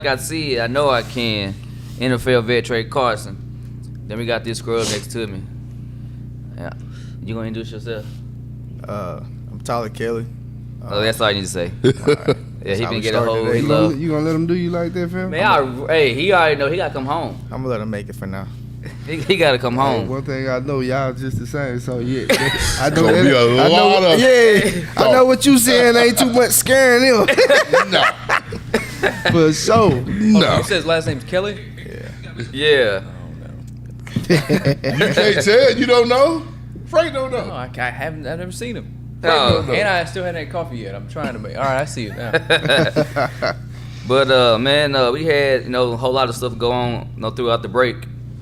I see it. I know I can. NFL vet Trey Carson. Then we got this scrub next to me. Yeah. You gonna introduce yourself? I'm Tyler Kelly. That's all I need to say. Right. Yeah, he been get a whole. You gonna let him do you like that, fam? Man, hey, he already know he gotta come home. I'm gonna let him make it for now. He gotta come home. One thing I know, y'all just the same. So yeah, I know. Gonna be a lot of I know what you saying. Ain't too much scaring him. No. For sure. No. You said his last name's Kelly? Yeah. You can't tell. You don't know? Frank don't No, know. I've never seen him. Oh. And I still haven't had coffee yet. I'm trying to make. All right, I see it now. But man, we had a whole lot of stuff go on throughout the break.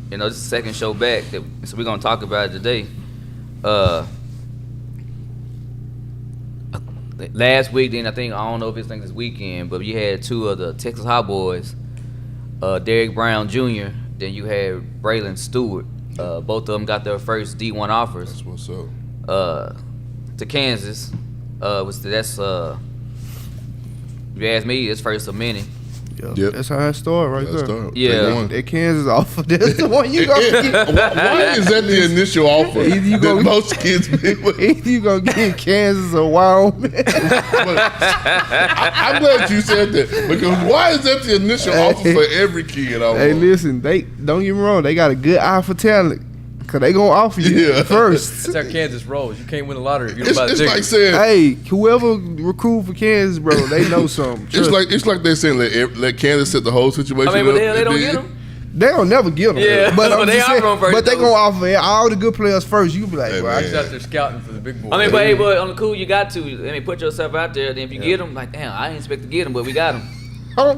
This is the second show back, so we're gonna talk about it today. Last week, then I don't know if it's this weekend, but you had two of the Texas High Boys, Derrick Brown Jr. Then you had Braylon Stewart. Both of them got their first D1 offers. That's what's up. To Kansas. If you ask me, it's first of many. Yep. That's how it started right That's there. dope. Yeah. They won. That Kansas offer, that's the one you gonna get. Why is that the initial offer Either you that gonna- most kids be with? Either you gonna get Kansas or Wyoming. I'm glad you said that, because why is that the initial offer for every kid? Hey, listen, they don't get me wrong. They got a good eye for talent, cause they gonna offer you Yeah. first. That's how Kansas rolls. You can't win the lottery if you don't It's, buy the it's ticket. like saying Hey, whoever recruit for Kansas, bro, they know something. Trust me. it's like they're saying let Kansas set the whole situation. I mean, but up, they don't and get then- them. They don't never get them. Yeah, but, but I'm they just offer saying, 'em first, but they though. gonna offer all the good players first. You be like, Hey, bro, man. He's out there scouting for the big boys. I mean, but on the cool, you got to. Put yourself out there. Then if you get them, like, damn, I didn't expect to get them, but we got them.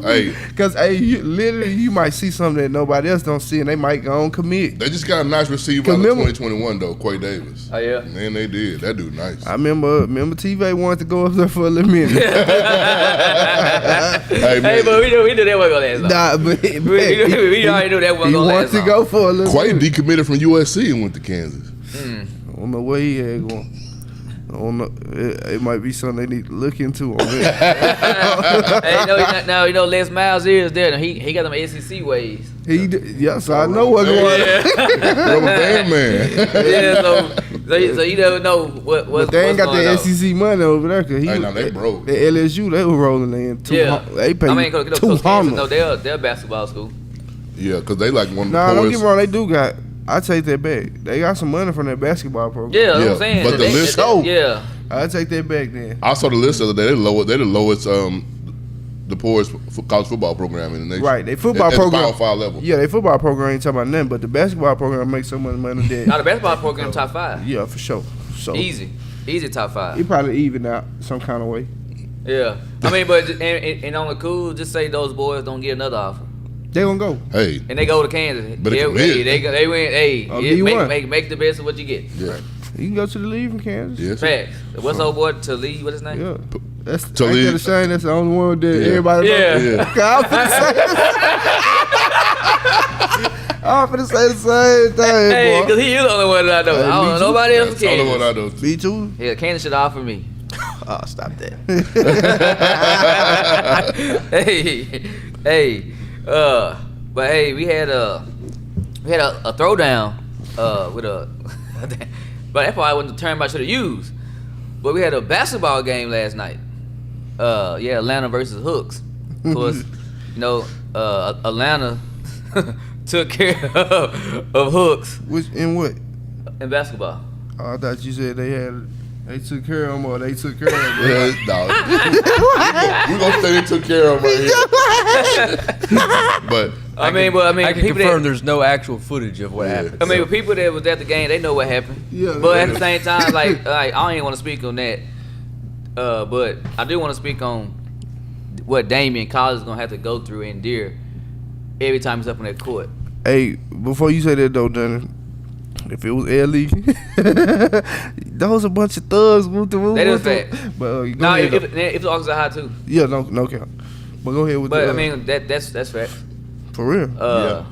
Hey. Because you might see something that nobody else don't see, and they might go on commit. They just got a nice receiver out of 2021 though, Quay Davis. Oh yeah. Man, they did. That dude nice. I remember TV wanted to go up there for a little minute. Hey, man. Hey, but we knew that wasn't gonna last long. Nah, but We already knew that wasn't he gonna wanted last to long. go for a little Quay minute. decommitted from USC and went to Kansas. I don't know where he had going. I don't know. It might be something they need to look into on that. Hey, Les Miles is there. He got them SEC ways. So I know what's going on. Rubber band man. Yeah, so you never know what's But they ain't got going the on. SEC money over there. Cause Hey, now they broke. The LSU, they were rolling in. They paid Coach Kansas, no, they're a basketball school. Yeah, because they like one of the Nah, don't get poorest. me wrong. They do got. I take that back. They got some money from that basketball program. Yeah, that's what Yeah, I'm saying. but the list- Yeah. I take that back then. I saw the list the other day. They're the lowest, the poorest college football program in the nation. Right, they football at program. Power 5 level. Yeah, they football program ain't talking about nothing, but the basketball program makes so much money that. Now the basketball program top 5. Yeah, for sure. So Easy top 5. he probably even out some kind of way. Yeah. I mean, but and on the cool, just say those boys don't get another offer. They gonna go. Hey, And they go to Kansas. But Yeah, it commit. they win. Hey, D1. make the best of what you get. yeah, You can go to the league from Kansas. yes. Facts. What's old boy to lead? What his name? Yeah. That's Talib. ain't that the same. That's the only one that Yeah. everybody Yeah. knows. Yeah. I'm finna say the same thing, Hey, boy. because he is the only one that I know. Hey, I don't me know too. nobody else That's the only one can. I know. Me too. Yeah, Kansas should offer me. Oh, stop that. hey, but hey, we had a throwdown with a, but that probably wasn't the term I should have used. But we had a basketball game last night. Atlanta versus Hooks. Of course, Atlanta took care of Hooks Which in what? in basketball. Oh, I thought you said they took care of them or they took care of them. Yeah, no. We're going to say they took care of him right here. But I mean, I can people confirm that, there's no actual footage of what Yeah. happened. I mean, people that was at the game, they know what happened. Yeah, But they at know. the same time, like I don't even want to speak on that. But I do want to speak on what Damian Collins is gonna have to go through and endure every time he's up on that court. Hey, before you say that though, Dunny, if it was Ellie, those a bunch of thugs. That is fact. But go Now, ahead. if it's Arkansas High too. Yeah, no count. But go ahead with But the. I mean, that's fact. for real. Yeah.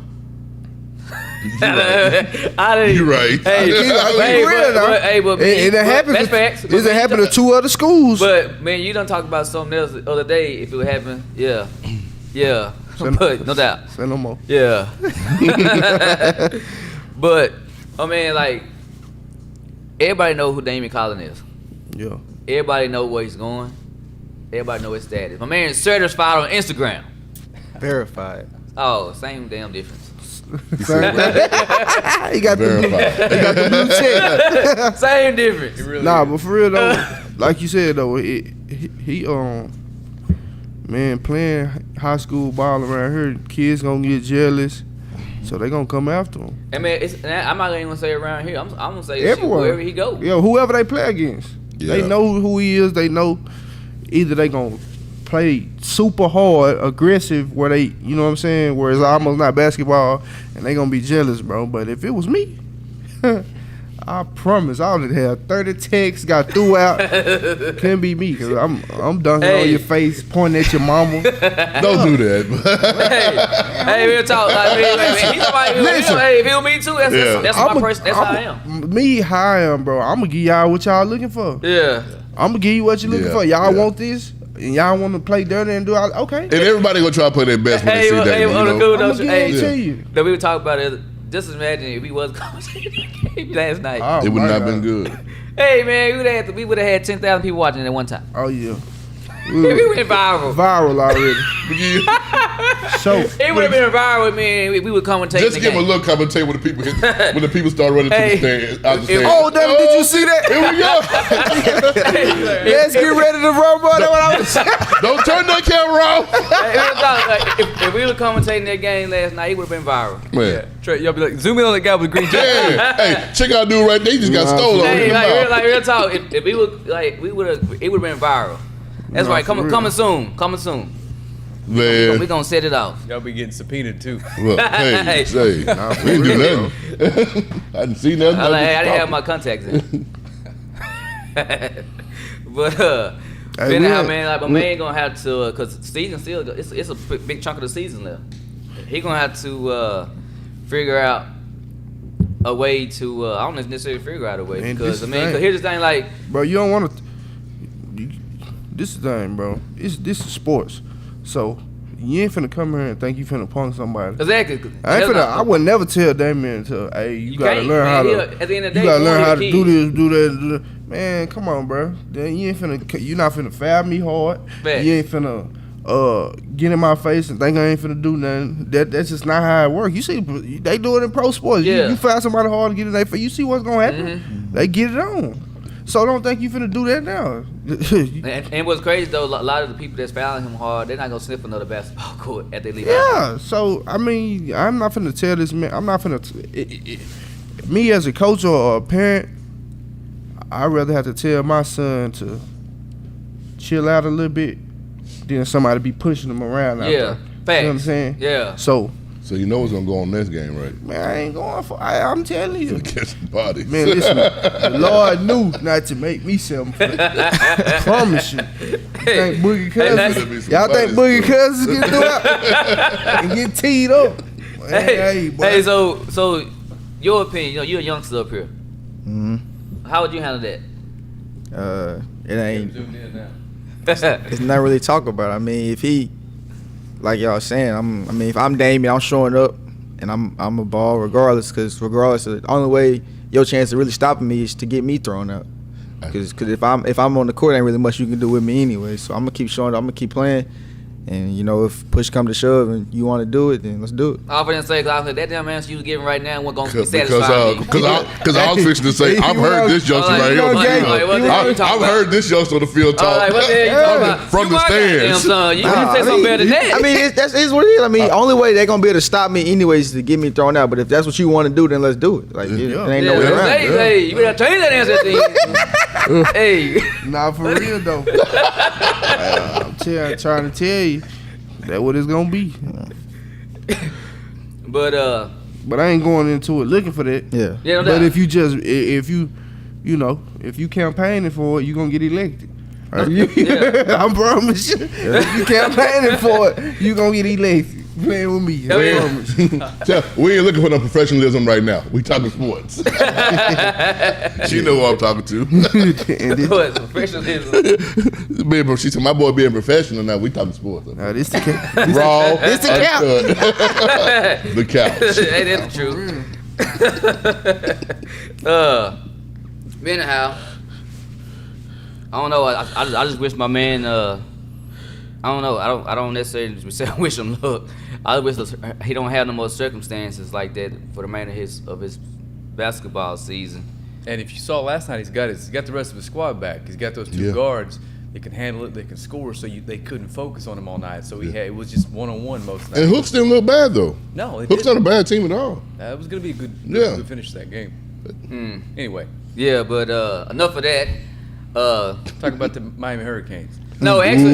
You're right. Hey, Hey, real now. but It happens. That's facts. It happened to two other schools. But man, you done talk about something else the other day. If it would happen, yeah. but no doubt. Say no more. Yeah. But I mean, like, everybody know who Damian Collins is. Yeah. Everybody know where he's going. Everybody know his status. My man certified on Instagram. Verified. Oh, same damn difference. he got Verified. the blue check. Same difference. Nah, but for real though, like you said though, he man, playing high school ball around here, kids gonna get jealous, so they gonna come after him. I mean, I'm not even gonna say around here. I'm gonna say Everywhere, wherever he go. Yeah, whoever they play against, they Yeah. know who he is. They know either they gonna play super hard, aggressive, where they, you know what I'm saying, where it's almost not basketball, and they gonna be jealous, bro. But if it was me, I promise I would have 30 texts, got threw out. Couldn't be me, cause I'm dunking on your face, pointing at your mama. Don't do that. Hey, real talk. Like, he's somebody who, Listen. hey, if he was me too, that's my person. That's how I am. Me, how I am, bro. I'm gonna give y'all what y'all looking for. Yeah. I'm gonna give you what you looking Yeah, for. Y'all yeah. want this, and y'all want to play dirty and do all. Okay. And everybody gonna try to play their best when they see that. Hey, You on the know? cool I'm though, gonna give hey, it to you. that we were talking about it. Just imagine if he was commentating last night. Oh, It would my not have God. been good. Hey man, we would have had 10,000 people watching at one time. Oh yeah. We went viral. Viral already. So It would have been viral, man. We would commentate. Just the give game. a little commentate when the people when the people start running Hey. to the stand. Out the stand. oh, damn, did you see that? Here we go. Let's get ready to run, bro. That's what I was saying. Don't turn that camera off. Hey, real talk, like, if we were commentating that game last night, it would have been viral. Man. Trey, y'all be like, zoom in on the guy with the green jacket. Yeah. Hey, check out dude right there. He just got Nah, stolen. Hey, Hey, like real talk. If we would like, we would have, it would have been viral. That's Nah, right. for real. Coming soon. We Man. gonna set it off. Y'all be getting subpoenaed too. Look, hey, say, Nah, for we didn't do real. nothing. I didn't see nothing. I didn't have my contacts in. But Hey, anyhow, we- man, like my man gonna have to, cause season still, it's a big chunk of the season left. He gonna have to figure out a way to. I don't necessarily figure out a way Man, because this I mean, thing- cause here's the thing, like Bro, you don't want to. This is the thing, bro. This is sports, so you ain't finna come here and think you finna punk somebody. exactly. I would never tell Damian to, hey, you gotta can't, learn man. how to. At the end of the You day, gotta learn how to key. do this, do that, do that. Man, come on, bro. Then you ain't finna. You not finna foul me hard. Facts. You ain't finna get in my face and think I ain't finna do nothing. That's just not how it works. You see, they do it in pro sports. Yeah. You foul somebody hard and get in their face. You see what's gonna happen? Mm-hmm. They get it on. So don't think you finna do that now. And what's crazy though, a lot of the people that's fouling him hard, they're not gonna sniff another basketball court at they leave. Yeah, so I mean, I'm not finna tell this man. I'm not finna. Me as a coach or a parent, I'd rather have to tell my son to chill out a little bit than somebody be pushing him around. Out Yeah, there. facts. You know what I'm saying? Yeah. So So you know what's gonna go on next game, right? man, I ain't going for. I'm telling you, Catch some bodies. man. Listen, the Lord knew not to make me something. Promise you. Think Boogie that's- Cousins? Y'all think Boogie Cousins get through out and get teed up? Man, hey, boy. Hey, so your opinion, you're a youngster up here. Mm-hmm. How would you handle that? It ain't. Zoomed in now. It's not really talk about. I mean, if he, like y'all saying, I mean, if I'm Damian, I'm showing up, and I'm a ball regardless. Because regardless, the only way your chance of really stopping me is to get me thrown out. Because if I'm on the court, ain't really much you can do with me anyway. So I'm gonna keep showing up. I'm gonna keep playing. And if push come to shove and you want to do it, then let's do it. I was gonna say, cause that damn answer you was giving right now wasn't gonna be Because satisfying. because I was fixing to say I've heard this youngster right here. Like, what the hell you talking I've about? heard this youngster on the field Oh, talk like, what the hell you talking about? from You the my goddamn stands. son. You Nah, can say something better than that. I mean, it's what it is. I mean, only way they're gonna be able to stop me anyways is to get me thrown out. But if that's what you want to do, then let's do it. Like, it ain't no way Yeah, around. hey, you better change that answer at the end. Hey. Nah, for real though. I'm trying to tell you that what it's gonna be. But But I ain't going into it looking for that. Yeah. yeah, no But doubt. if you campaigning for it, you gonna get elected. Right? Yeah. I promise you. If you campaigning for it, you gonna get elected. playing with me. Oh, yeah. We ain't looking for no professionalism right now. We talking sports. She know who I'm talking to. What, professionalism? She said, my boy being professional now. We talking sports. Nah, this the cat. Raw. This the couch. The couch. Hey, that's the truth. Anyhow, I don't know. I just wish my man. I don't know. I don't necessarily wish him luck. I wish he don't have no more circumstances like that for the remainder of his basketball season. And if you saw last night, he's got the rest of his squad back. He's got those two guards. They can handle it. They can score. So they couldn't focus on him all night. So it was just 1-on-1 most of the night. And Hooks didn't look bad though. No, Hooks not a bad team at all. It was gonna be a good finish to that game. But anyway, Yeah, but enough of that. talk about the Miami Hurricanes. No, actually,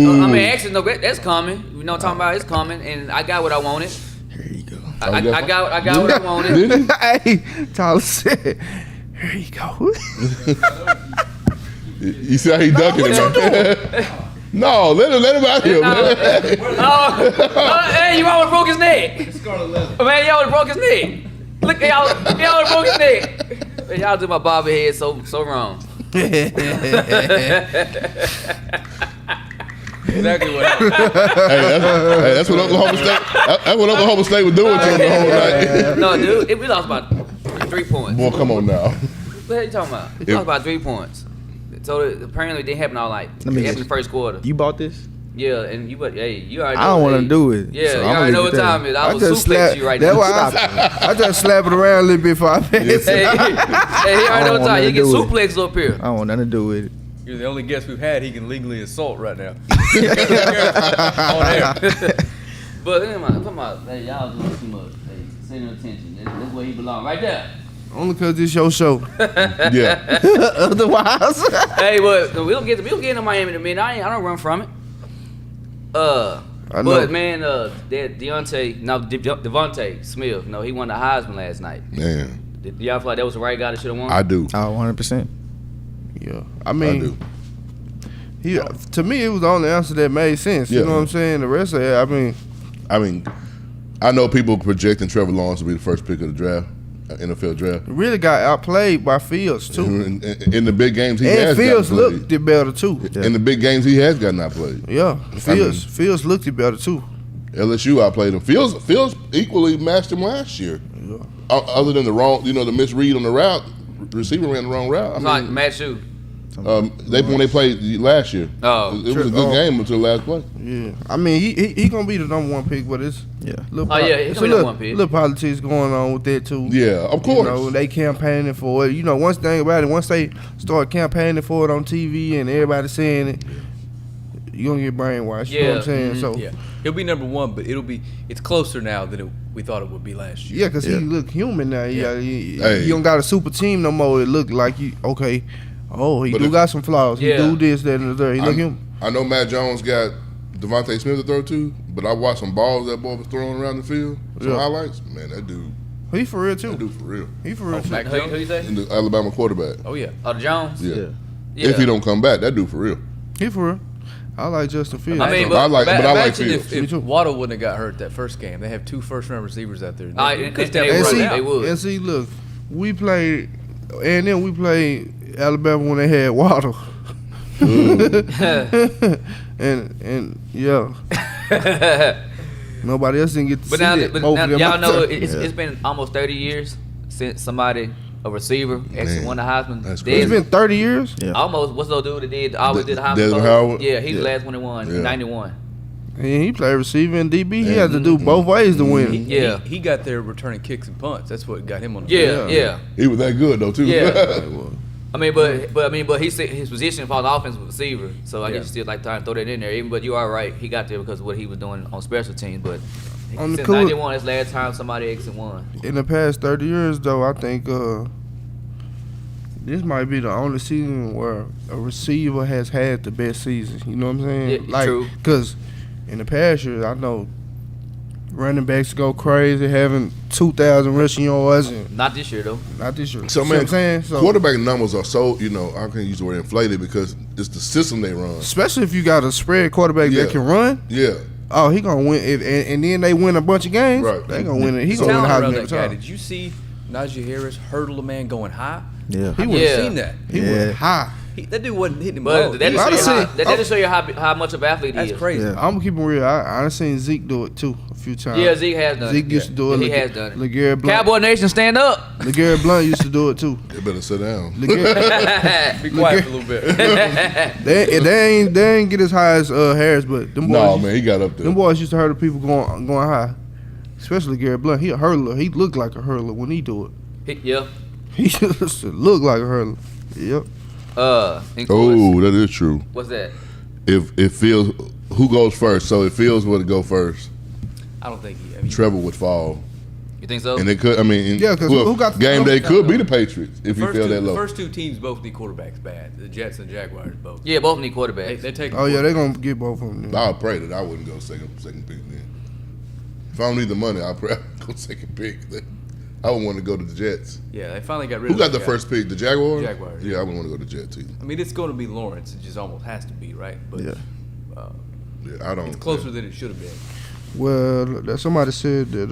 no, that's coming. You know what I'm talking about? It's coming, and I got what I wanted. Here you go. I got what I wanted. Hey, Tyler said, here you go. You see how he ducking it, man? No, let him out here, man. Hey, you almost broke his neck. Man, y'all broke his neck. Look, y'all broke his neck. Man, y'all do my bobby head so wrong. Exactly what happened. That's what Oklahoma State. That's what Oklahoma State was doing to him the whole night. No, dude, we lost about 3 points. Boy, come on now. What are you talking about? We lost about 3 points. So apparently it didn't happen all night. It happened in the first quarter. You bought this? Yeah, and you already know. I don't want to do it. Yeah, so you I'm already know gonna what time it is. I will just suplex you right that's now. why I just slap it around a little bit before I pass it. Hey, he already know what time. You get suplexed up here. I don't want nothing to do with it. You're the only guest we've had he can legally assault right now. On air. But anyway, I'm talking about, hey, y'all doing too much. Hey, send him attention. That's where he belongs, right there. Only because this your show. Yeah. Otherwise. Hey, but we'll get into Miami in a minute. I don't run from it. I know. But man, Devontae Smith, he won the Heisman last night. Man, Did y'all feel like that was the right guy that should have won? I do. 100%. Yeah. I I mean, do. to me, it was the only answer that made sense. Yeah. You know what I'm saying? The rest of it, I mean, I know people projecting Trevor Lawrence to be the first pick of the draft, NFL draft. really got outplayed by Fields, too. In the big games he And has Fields gotten looked it better, too. played. In the big games he has gotten outplayed. Yeah. Fields looked it better, too. LSU outplayed him. Fields equally matched him last year. Yeah. Other than the misread on the route, receiver ran the wrong route. It's like Matt Shue. When they played last year. Oh. It was a good game until the last play. Yeah. I mean, he going to be the number one pick, but it's Yeah. little Oh, yeah, he's gonna be the number one pick. little politics going on with that, too. Yeah, of course. They campaigning for it. One thing about it, once they start campaigning for it on TV and everybody saying it, you're going to get brainwashed. You know what I'm saying? Mhm. So, Yeah, he'll be number one, but it's closer now than we thought it would be last year. yeah, because he look human now. Yeah. He Hey. don't got a super team no more. It look like he But do got some flaws. Yeah. He do this, that, and the third. He look human. I know Matt Jones got Devontae Smith to throw to, but I watched some balls that boy was throwing around the field. Some Yeah. highlights. Man, that dude He for real, too. for real. He for real, too. Mac Who Jones? you say? And the Alabama quarterback. Oh yeah. Oh, the Jones? Yeah. Yeah. If he don't come back, that dude for real. He for real. I like Justin Fields. I mean, But I like Imagine Fields. Me if too. Waddle wouldn't have got hurt that first game. They have 2 first-round receivers out there. And Could step they right would. now. They would. And see, look, we played, and then we played Alabama when they had Waddle. and yeah, nobody else didn't get to But see now, that. but Both now of them y'all out know there. it's been almost 30 years since somebody, a receiver, actually Man, won the Heisman. that's It's been 30 years. Yeah. Almost. What's the dude that did always did the Heisman? Desmond Trophy? Howard? Yeah, he's the Yeah. last one that won Yeah. in '91. And he played receiver and DB. He Yeah. had to do both ways to win. Yeah. He got there returning kicks and punts. That's what got him on the Yeah, field. yeah. He was that good though too. Yeah. I mean, but he said his position for the offense was receiver, so I Yeah. guess still like trying to throw that in there. Even but you are right, he got there because of what he was doing on special teams. But On the since cool- '91, that's the last time somebody exit won. In the past 30 years, though, I think this might be the only season where a receiver has had the best season. You know what I'm saying? Yeah, true. Because in the past years, I know running backs go crazy, having 2,000 rushing yards, and Not this year though. not this year. So See man, what I'm saying? So, quarterback numbers are so I can't use the word inflated because it's the system they run. especially if you got a spread quarterback Yeah. that can run. Yeah, Oh, he gonna win, and then they win a bunch of games. Right. They gonna win it. He He's gonna win the talented Heisman around every that guy. time. Did you see Najee Harris hurdle a man going high? Yeah. He I went, Yeah. seen that. he Yeah. went high. That dude wasn't hitting him But low. that He just was show you I how, see- that just show you how much of an athlete he That's is. crazy. Yeah. I'm gonna keep it real. I done seen Zeke do it too a few times. Yeah, Zeke has done Zeke it. used to do it. He has done it. LeGarrette Blunt. Cowboy Nation, stand up. LeGarrette Blunt used to do it too. They better sit down. LeGarrette, Be quiet for a little bit. they ain't get as high as Harris, but them boys. No, man, he got up there. Them boys used to hurt the people going high, especially Garrett Blunt. He a hurler. He looked like a hurler when he do it. Yeah. He just look like a hurler. Yep. In course, Oh, that is true. what's that? If it feels, who goes first? So it feels would go first. I don't think he. I mean, Trevor would fall, You think so? and it could. I mean, Yeah, 'cause who got the- game day no, could no. be the Patriots if you feel that the low. first two teams both need quarterbacks bad. The Jets and Jaguars both. Yeah, both need quarterbacks. They take. Oh yeah, they gonna get both of them. Then. I'll pray that I wouldn't go second pick then. If I don't need the money, I'll pray I go second pick. I would want to go to the Jets. Yeah, they finally got rid Who of got the guy. first pick? The Jaguars? Jaguars. Yeah, I wouldn't want to go to Jets either. I mean, it's going to be Lawrence. It just almost has to be, right? But Yeah. Yeah, I don't. it's closer than it should have been. Well, somebody said that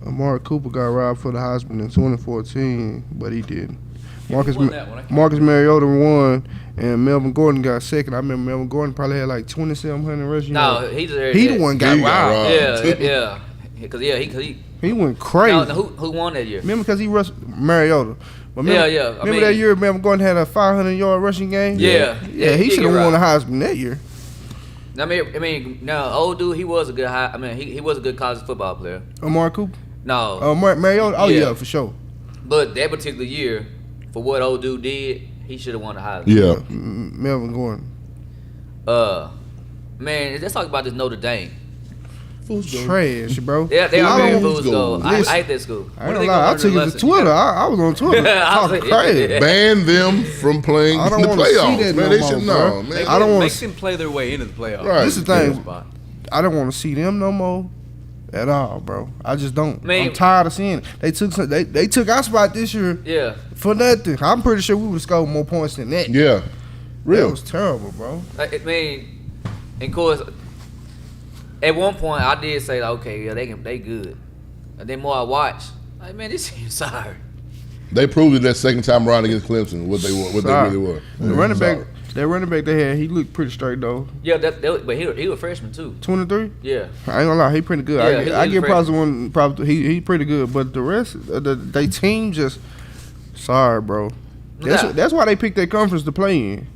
Amari Cooper got robbed for the Heisman in 2014, but he didn't. Marcus won that one? I can't Marcus Mariota won, and Melvin Gordon got second. I remember Melvin Gordon probably had like 2,700 rushing No, yards. he deserved He that. the one got He got robbed. robbed. Yeah. Because he He went crazy. no, who won that year? Remember, because he rushed Mariota. But remember, Yeah. I remember mean- that year Melvin Gordon had a 500-yard rushing game? Yeah. Yeah, he did should have get won the robbed. Heisman that year. I mean, no, old dude, he was a good high. I mean, he was a good college football player. Amari Cooper? No, Mariota? Oh, Yeah. yeah, for sure. but that particular year, for what old dude did, he should have won the Heisman. Yeah. Melvin Gordon. Man, let's talk about this Notre Dame. Trash, bro. Yeah, they I are very don't- fool's gold. I Listen, hate that school. I When are ain't they gonna gonna lie. I learn took their it to lesson? Twitter. I was on Twitter I was talking like- crazy. Ban them from playing I don't the wanna see playoffs, that man. no They more, should bro. know, man. I don't wanna Make s- them play their way into the playoffs. Right. This is the thing. Spot. I don't want to see them no more at all, bro. I just don't. Man. I'm tired of seeing it. They took our spot this year Yeah, for nothing. I'm pretty sure we would have scored more points than that. Yeah. That Real. was terrible, bro. I mean, of course, at one point I did say, like, okay, yeah, they good. And then more I watch, like, man, this team's sorry. They proved it that second time around against Clemson, what they Sorry. really were. The running back, that running back they had, he looked pretty straight though. Yeah, but he was a freshman too. 23. Yeah, I ain't gonna lie, he pretty good. Yeah, I he's give a props to one. Probably he pretty good, but the rest, they team just sorry, bro. Nah. That's why they picked their conference to play in.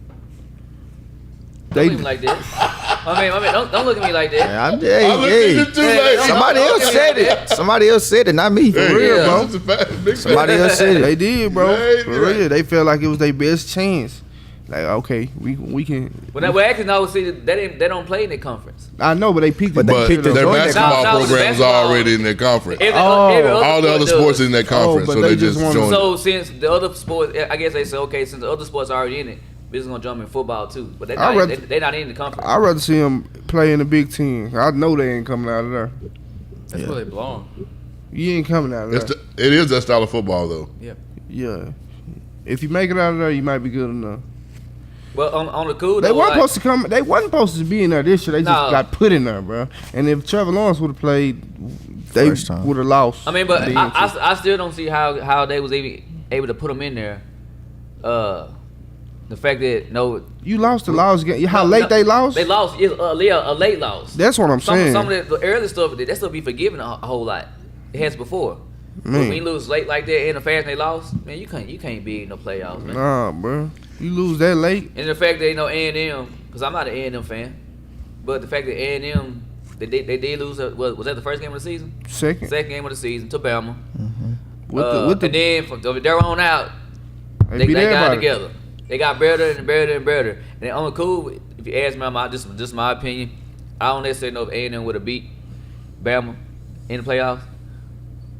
Don't look at me like that. I mean, don't look at me like that. Yeah, I looked at it too late. Somebody else said it. Somebody else said it, not me. For Hey, real, yeah, bro. this is a fact. Big Somebody fact. else said They it. did, bro. Yeah, For they did. real, they felt like it was their best chance. Like, okay, we can. Well, actually, no. See, they don't play in the conference. I know, but they picked. But they But picked their to join that basketball No, the program is basketball- already in their conference. Every Oh. All the other sport sports does. in that conference, but so they they just just wanna- joined. So since the other sports, I guess they say, okay, since the other sports are already in it, we're just gonna jump in football too. But they're I'd not, rather- they're not in the conference. I'd rather see them play in the Big Ten. I know they ain't coming out of there. That's where they belong. You ain't coming out of It's there. it is that style of football, though. Yeah. Yeah. If you make it out of there, you might be good enough. Well, on the cool, They though, weren't like, supposed to come. They wasn't supposed to be in there this year. They just No. got put in there, bro. And if Trevor Lawrence would have played, they First time. would have lost. I mean, but the I still don't see how they was even able to put them in there. The fact that you lost the lost game. How no, late no, they lost? They lost. Yeah, a late loss. That's what I'm saying. Some of the early stuff that still be forgiven a whole lot. It has before. Man. When you lose late like that in the fast and they lost, man, you can't be in no playoffs, man. Nah, bro. You lose that late. And the fact that A&M, because I'm not an A&M fan, but the fact that A&M they did lose. Was that the first game of the season? Second. Second game of the season to Bama. With the And then from there on out, they they beat got everybody. together. They got better and better and better. And on the cool, if you ask me, just my opinion, I don't necessarily know if A&M would have beat Bama in the playoffs,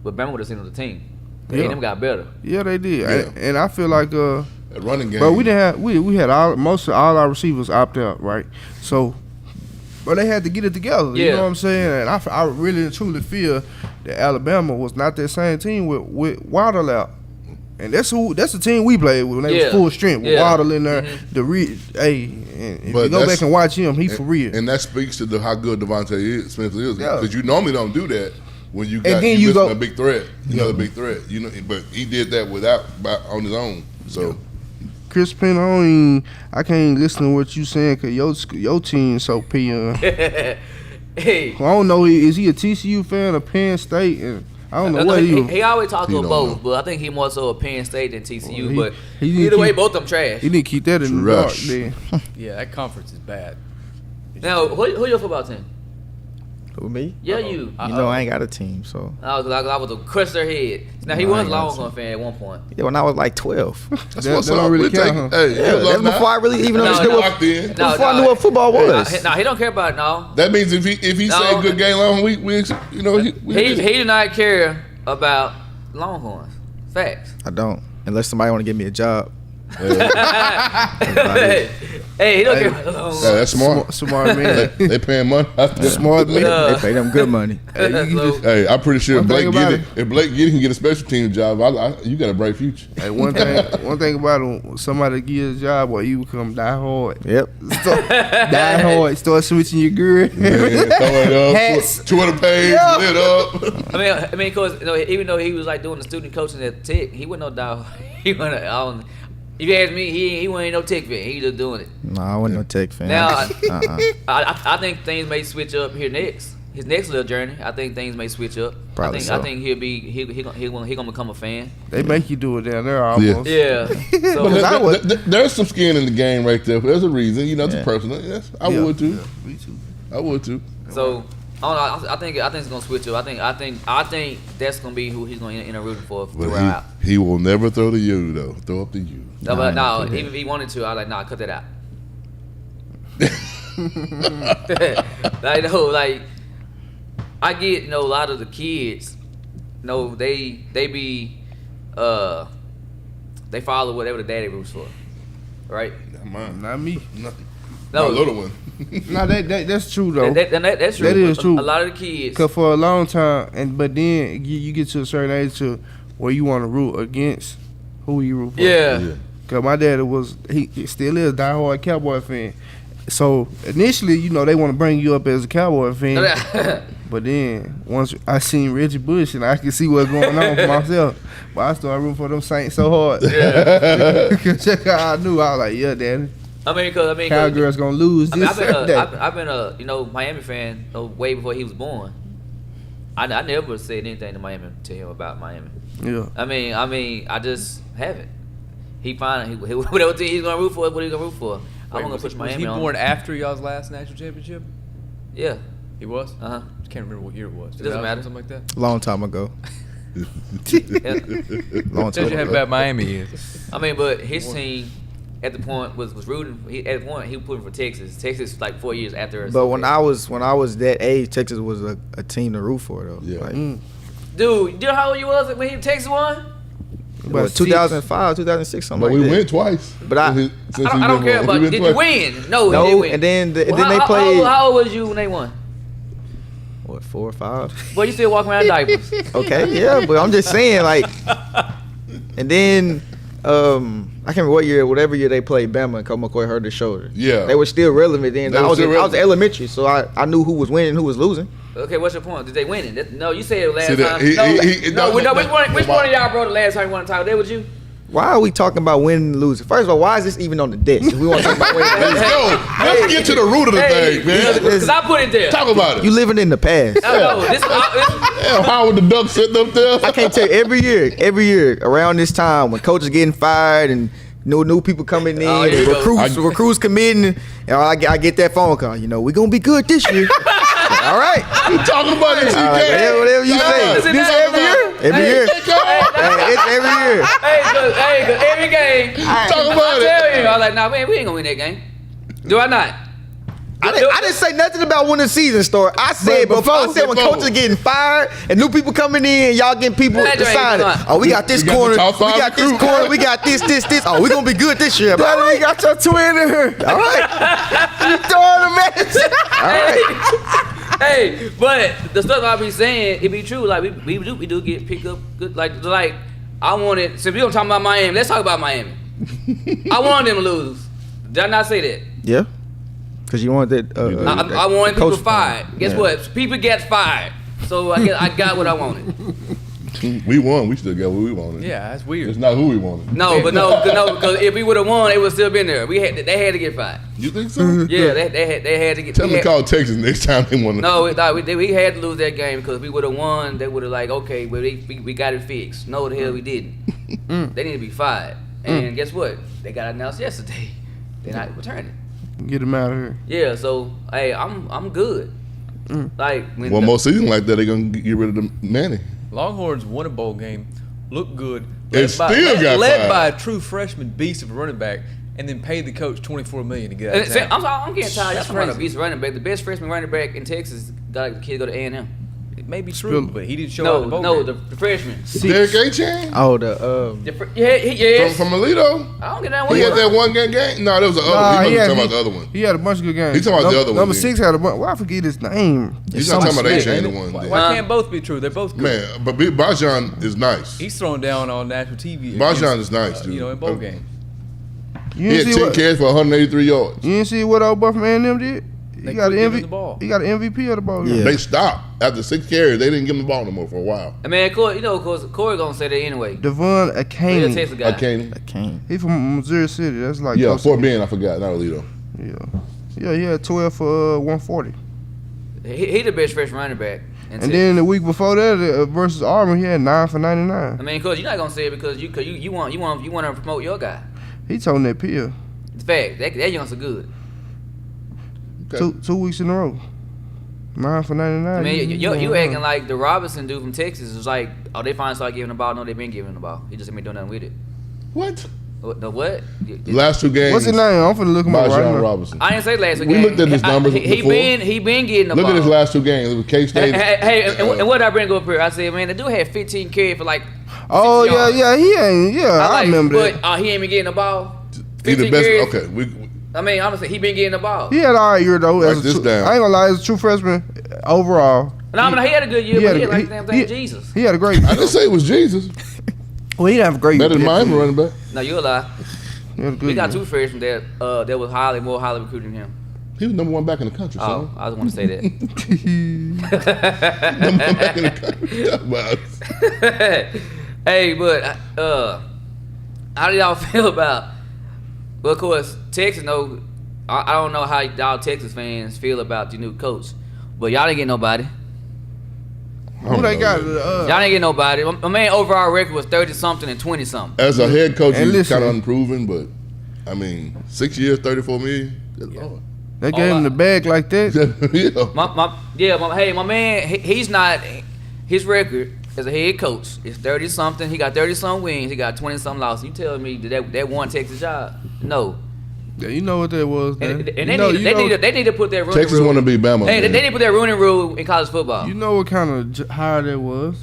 but Bama would have seen the team. Yeah. A&M got better. Yeah, they did. Yeah. And I feel like That running game. but we didn't have we had most of all our receivers opt out, right? So, but they had to get it together. You Yeah. know what I'm saying? And I really and truly feel that Alabama was not that same team with Waddle out. And that's the team we played with when they was full strength with Waddle in there. And if you go back and watch him, he for real. And that speaks to how good Devontae Smith is. Yeah. Because you normally don't do that when you got And then you go a big threat. Another big threat. You know, but he did that on his own. So Chris Penn, I can't listen to what you saying because your team so peon. Hey, I don't know. Is he a TCU fan or Penn State? And I don't know what he always talks He to don't both, know. but I think he more so a Penn State than TCU. Well, but he need either to way, keep- both of them trash. He need to keep that in the dark. Trash. Then Yeah, that conference is bad. Now, who your football team? Who, me? Yeah, you. You know I ain't got a team, so. I was a crush their head. Now he No, I was a ain't got Longhorn fan at one point. Yeah, when I was like 12. that's That- what's that don't up. really We take- count, huh? Hey, Yeah, that's before I really even No, understood no. what. locked in. Before I knew what football was. No, he don't care about it. No, That means if he No. say good game long, we you know he do not care about Longhorns. Facts. I don't. Unless somebody want to give me a job. Hey, he don't care about Longhorns. Yeah, that's smart. smart man. They paying money. Smart man. Yeah. They pay them good money. So, Hey, I'm pretty sure One Blake thing get about it. If Blake get it, he can get a special team job. You got a bright future. Hey, one thing about him, somebody give you a job, or you become die hard. Yep. Die hard. Start switching your gear. Man, throw it up. Hats. Twitter page Yeah. lit up. I mean, because even though he was like doing the student coaching at Tech, he wasn't no dog. He wasn't. If you ask me, he wasn't no Tech fan. He just doing it. No, I wasn't no Tech fan. Now, I Uh-uh. think things may switch up here next. His next little journey, I think things may switch up. Probably so. I think he gonna become a fan. They make you do it down there almost. Yeah. So Because I would- There's some skin in the game right there. There's a reason. You know, it's Yeah. personal. Yes, I Yeah. would too. Yeah, me too. I would too. So I don't know. I think it's gonna switch up. I think that's gonna be who he's gonna end up rooting for But throughout. he will never throw to you though. Throw up to you. No, but Nah, no, even if he wanted to, I was like, nah, cut that out. like I get, a lot of the kids, they follow whatever the daddy roots for, right? Not mine. Not me. Nothing. No, My little one. No, that's true though. that's true. That is true. A lot of the kids. Cause for a long time, but then you get to a certain age to where you want to root against who you root for. Yeah. Cause my dad he still is a diehard Cowboy fan. So initially, they want to bring you up as a Cowboy fan. But then once I seen Reggie Bush and I could see what's going on for myself, but I started rooting for them Saints so hard. Yeah. Cause I knew I was like, yeah, daddy, I mean, Cowgirls gonna lose this Saturday. I've been a Miami fan way before he was born. I never said anything to him about Miami. Yeah. I mean, I just haven't. He whatever team he's gonna root for, what he's gonna root for. I'm gonna push Miami Was he on. born after y'all's last national championship? Yeah. He was? Uh huh. I can't remember what year it was. It doesn't 2000, matter. Something like that. Long time ago. Yeah. Long Tells time you how ago. bad Miami is. I mean, but his team at the point was rooting. At the point he was putting for Texas. Texas like 4 years after us. But when I was that age, Texas was a team to root for though. Yeah. Like, dude, you know how old you was when Texas won? what, 2005, 2006, something But like we that. went twice. But I I don't care about. Did you win? No, he didn't No, win. and then Well, they played How old was you when they won? what, 4 or 5? Boy, you still walking around in diapers. Okay, yeah, but I'm just saying, like, and then I can't remember what year, whatever year they played Bama and Colt McCoy hurt his shoulder. Yeah. They were still relevant then. They I were was still I was relevant. elementary, so I knew who was winning, who was losing. Okay, what's your point? Did they win it? No, you said it last See that- time. No, which no, one of y'all bro the last time you want to talk? That was you? Why are we talking about winning and losing? First of all, why is this even on the desk? If we want to talk about winning and Let's losing. go. Let's get to the root of the thing, man. Because I put it there. Talk about it. You living in the past. No, this Damn, Howard the Duck sitting up there. I can't tell you, every year around this time when coaches getting fired and new people coming in Oh, here and we go. recruits committing, and I get that phone call. We gonna be good this year. All right. You talking about it, TJ? All right, whatever you say. Listen, This hey, every year? Every year. Hey, it's every year. Hey, cause every game. Talk about I it. tell you, I was like, nah, man, we ain't gonna win that game. Do I not? I didn't say nothing about when the season started. I said But before. I said when before. coaches getting fired and new people coming in, y'all getting people That to ain't sign fun. it. Oh, we got this We got the corner. top We five got this recruit. corner. We got this. Oh, we gonna be good this year. All right, got your Twitter. all right. You throwing a message. All right. Hey, but the stuff I be saying, it be true. Like we do get picked up good. Like I wanted. So we don't talk about Miami. Let's talk about Miami. I wanted them to lose. Did I not say that? Yeah. Because you wanted that. I wanted people coach fired. Guess yeah. what? People get fired. So I guess I got what I wanted. We won. We still got what we wanted. Yeah, that's weird. It's not who we wanted. No, because if we would have won, they would still been there. They had to get fired. You think so? Yeah, they had to get. Tell them to call Texas next time they want to. No, we had to lose that game because if we would have won, they would have like, okay, well, we got it fixed. No, the hell we didn't. They need to be fired. And guess what? They got announced yesterday. They're not returning. Get him out of here. Yeah, so hey, I'm good. Like when One more season like that, they're gonna get rid of the Manny. Longhorns won a bowl game, looked good. It still got led fired. by a true freshman beast of a running back, and then paid the coach $24 million to get out of See, town. I'm getting tired. Y'all That's talking about a crazy. beast running back. The best freshman running back in Texas got a kid to go to A&M. It may be true, Spill- but he didn't show up in the bowl No, game. the freshman. Derek Achane Oh, Yes. from Alito. I don't get that He one. had that one game. No, that was the other. Nah, he he wasn't had- talking about the other one. He had a bunch of good games. He talking about the other one, Number then. 6 had a bunch. Why I forget his name? He's not talking about Smith, Achane, ain't the it? one. Why then. can't both be true? They're both good. Man, but Bajan is nice. He's thrown down on national TV. Bajan is nice, dude. You know, in bowl game. You He had didn't see 10 what? carries for 183 yards. You didn't see what old boy from A&M did? They He got quit an giving the ball. He got an MVP of the ball. Yeah. They stopped after 6 carries. They didn't give him the ball no more for a while. I mean, Corey gonna say that anyway. Devon He's a Achane. Texas guy. Okay. I can't. He from Missouri City. That's like Yeah, close Fort to- Bend, I forgot. Not Alito. Yeah, he had 12 for 140. He the best freshman running back. in And Texas. then the week before that versus Auburn, he had 9 for 99. I mean, cause you're not gonna say it because you want to promote your guy. He told that pill It's fact. That youngster good. Okay. two weeks in a row. 9 for 99. I mean, you acting like the Robinson dude from Texas is like, oh, they finally started giving the ball. No, they've been giving the ball. He just ain't been doing nothing with it. What? The what? The last 2 games. What's his name? I'm finna look him up right Bajan now. Robinson. I didn't say last week. We looked at his numbers He before. been getting the Look ball. at his last 2 games. It was K-State. And what did I bring up here? I said, man, the dude had 15 carries for like. Oh, 60 yards. yeah, he ain't. Yeah, I like, remember that. But he ain't been getting the ball. He the 15 best. carries. Okay, we I mean, honestly, he been getting the ball. He had an all right year, though. Write As a this true, down. I ain't gonna lie, as a true freshman, overall. No, I mean, he had a good year, He but had he a- had like he- damn he- thing Jesus. He had a great I didn't say it was Jesus. Well, he didn't have a great Better than year. Miami running back. No, you a lie. He had a good We got year. 2 freshmen that was more highly recruited than him. He was number 1 back in the country, Oh, son. I just want to say that. Number 1 back in the country. About it. Hey, but how do y'all feel about? Well, of course, Texas. No, I don't know how y'all Texas fans feel about the new coach, but y'all didn't get nobody. Who they got? Y'all didn't get nobody. My man overall record was 30-something and 20-something. As a head coach, And he's listen. kind of unproven, but I mean, 6 years, 34 million. Good Lord. They gave him the bag like that. Yeah. My man, he's not. His record as a head coach is 30-something. He got 30-something wins. He got 20-something losses. You telling me that one Texas job? No. Yeah, you know what that was, man. And You know- they need to put that Rooney Texas rule. want to be Bama. Hey, man. they need to put that Rooney rule in college football. You know what kind of hire that was?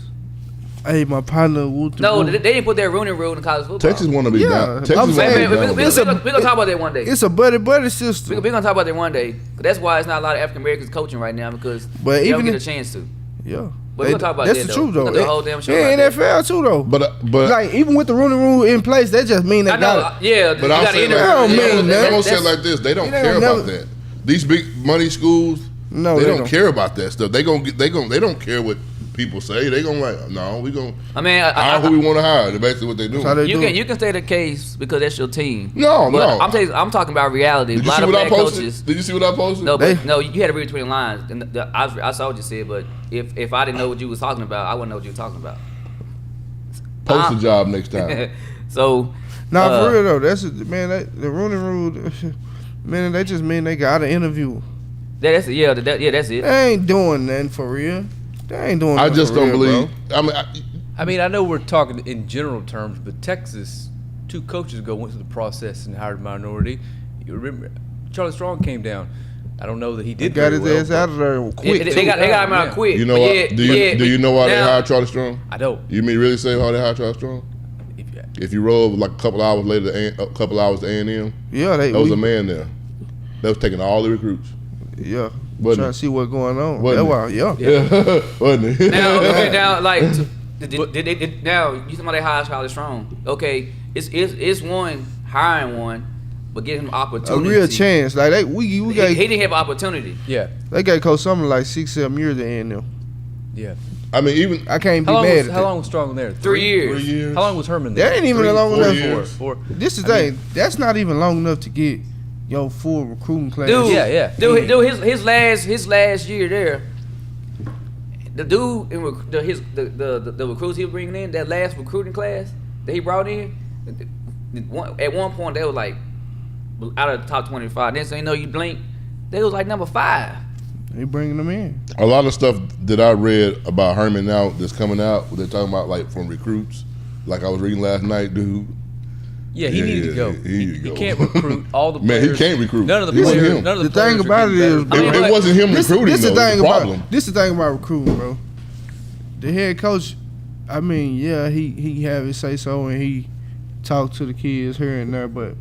Hey, my partner. No, they didn't put that Rooney rule in college football. Texas want to be Yeah, Bama. I'm Texas want saying, to be We're Bama. gonna talk about that one day. It's a buddy We're system. gonna talk about that one day. 'Cause that's why it's not a lot of African Americans coaching right now because But they don't even get a if- chance to. Yeah. But we're gonna talk about that's that, the though. truth, though. We're gonna do a whole damn show Yeah, about NFL too, though. But like even with the Rooney rule in place, that just mean they I know, got it. yeah. But you I'll gotta say interview- I don't like, mean I'm that. gonna say it That's- like this: they don't They care don't about never- that. These big money schools, No, they they don't don't. care about that stuff. They don't care what people say. They gonna like, no, we gonna I mean, hire who we want to hire. That's basically what they do. That's how they you do can it. you can state the case because that's your team. No, But no. I'm talking about reality. Did A you lot see of what I black posted? coaches. Did you see what I posted? No, They- but no, you had to read between the lines. And I saw what you said, but if I didn't know what you was talking about, I wouldn't know what you were talking about. Post a job next time. So, Nah, for real though, that's man. The Rooney rule, man, they just mean they got an interview. that's it. That's it. They ain't doing nothing for real. They ain't doing. I nothing just for don't real, believe. bro. I mean, I know we're talking in general terms, but Texas, 2 coaches ago went through the process and hired a minority. You remember, Charlie Strong came down. I don't know that he They did got very his well, ass but out of there quick. They got him out Yeah. quick. You know But what? yeah, Do you know why they hired Charlie Strong? I don't. You mean really say why they hired Charlie Strong? If you roll like a couple hours later, a couple hours to A&M, Yeah, there was a man there that was taking all the recruits. Yeah, Wasn't trying it? to see what's going on. Wasn't That's why, yeah. Yeah, wasn't it? Now, okay, now, like Now you talking about that high college strong? Okay, it's one hiring one, but getting him A opportunity. real chance. Like we got. He didn't have opportunity. Yeah. They got Coach Summer like 6-7 years at A&M. Yeah. I mean, even I can't be How long mad was, at how that. long was Strong there? 3 years. 3 years. How long was Herman there? That ain't even long 4 enough. years. Four. This is the thing. That's not even long enough to get your full recruiting class. Dude, Yeah. Dude, his last year there, the dude in the recruits he was bringing in, that last recruiting class that he brought in, at one point they was like out of the top 25. Then so you know you blink, they was like number 5. They bringing them in. a lot of stuff that I read about Herman now that's coming out, they're talking about like from recruits. Like I was reading last night, dude. Yeah, he needed to go. He needed to go. He can't recruit all the Man, he players. can't recruit. None of the He wasn't players. him. None of the, The thing players are about getting it is- better. I mean, It wasn't him recruiting This though. the thing the problem. about this the thing about recruiting, bro. The head coach, I mean, yeah, he have his say so and he talk to the kids here and there, but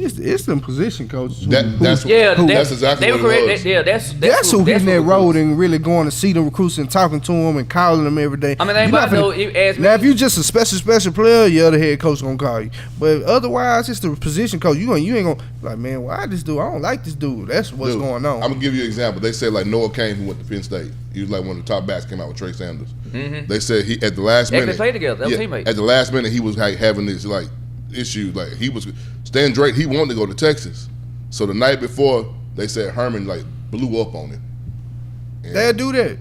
it's them position coaches. That's Yeah, that's exactly they what were it correct. was. That's who hitting that what road recruits. and really going to see them recruits and talking to them and calling them every day. I mean, You anybody not know? finna- You ask me. Now, if you just a special player, yeah, the head coach gonna call you. But otherwise, it's the position coach. You ain't gonna like, man, why this dude? I don't like this dude. That's what's Dude, going on. I'm gonna give you an example. They said like Noah Kane, who went to Penn State. He was like one of the top backs. Came out with Trey Sanders. They said he at the last They minute played together. They were teammates. At the last minute, he was like having this like issue. Like he was Stan Drake. He wanted to go to Texas. So the night before, they said Herman like blew up on him. And, They'll do that.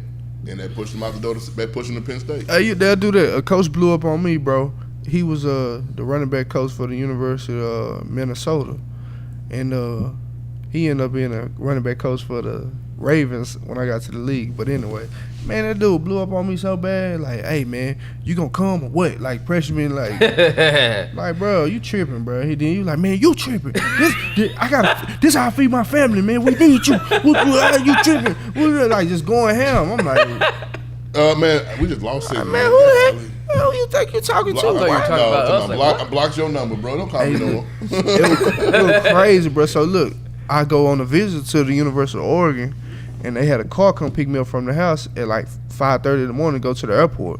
and they pushed him out the door. They pushed him to Penn State. They'll do that. A coach blew up on me, bro. He was the running back coach for the University of Minnesota, and he ended up being a running back coach for the Ravens when I got to the league. But anyway, man, that dude blew up on me so bad. Like, hey, man, you gonna come or what? Like, pressure me, like, like, bro, you tripping, bro. He then you like, man, you tripping. This how I feed my family, man. We need you. You tripping? Like, just going ham. I'm like, Man, we just lost it. man, who the hell you think you're talking to? thought you were talking about us, like, I blocked your number, bro. Don't call me no more. It was crazy, bro. So look, I go on a visit to the University of Oregon, and they had a car come pick me up from the house at like 5:30 in the morning, go to the airport.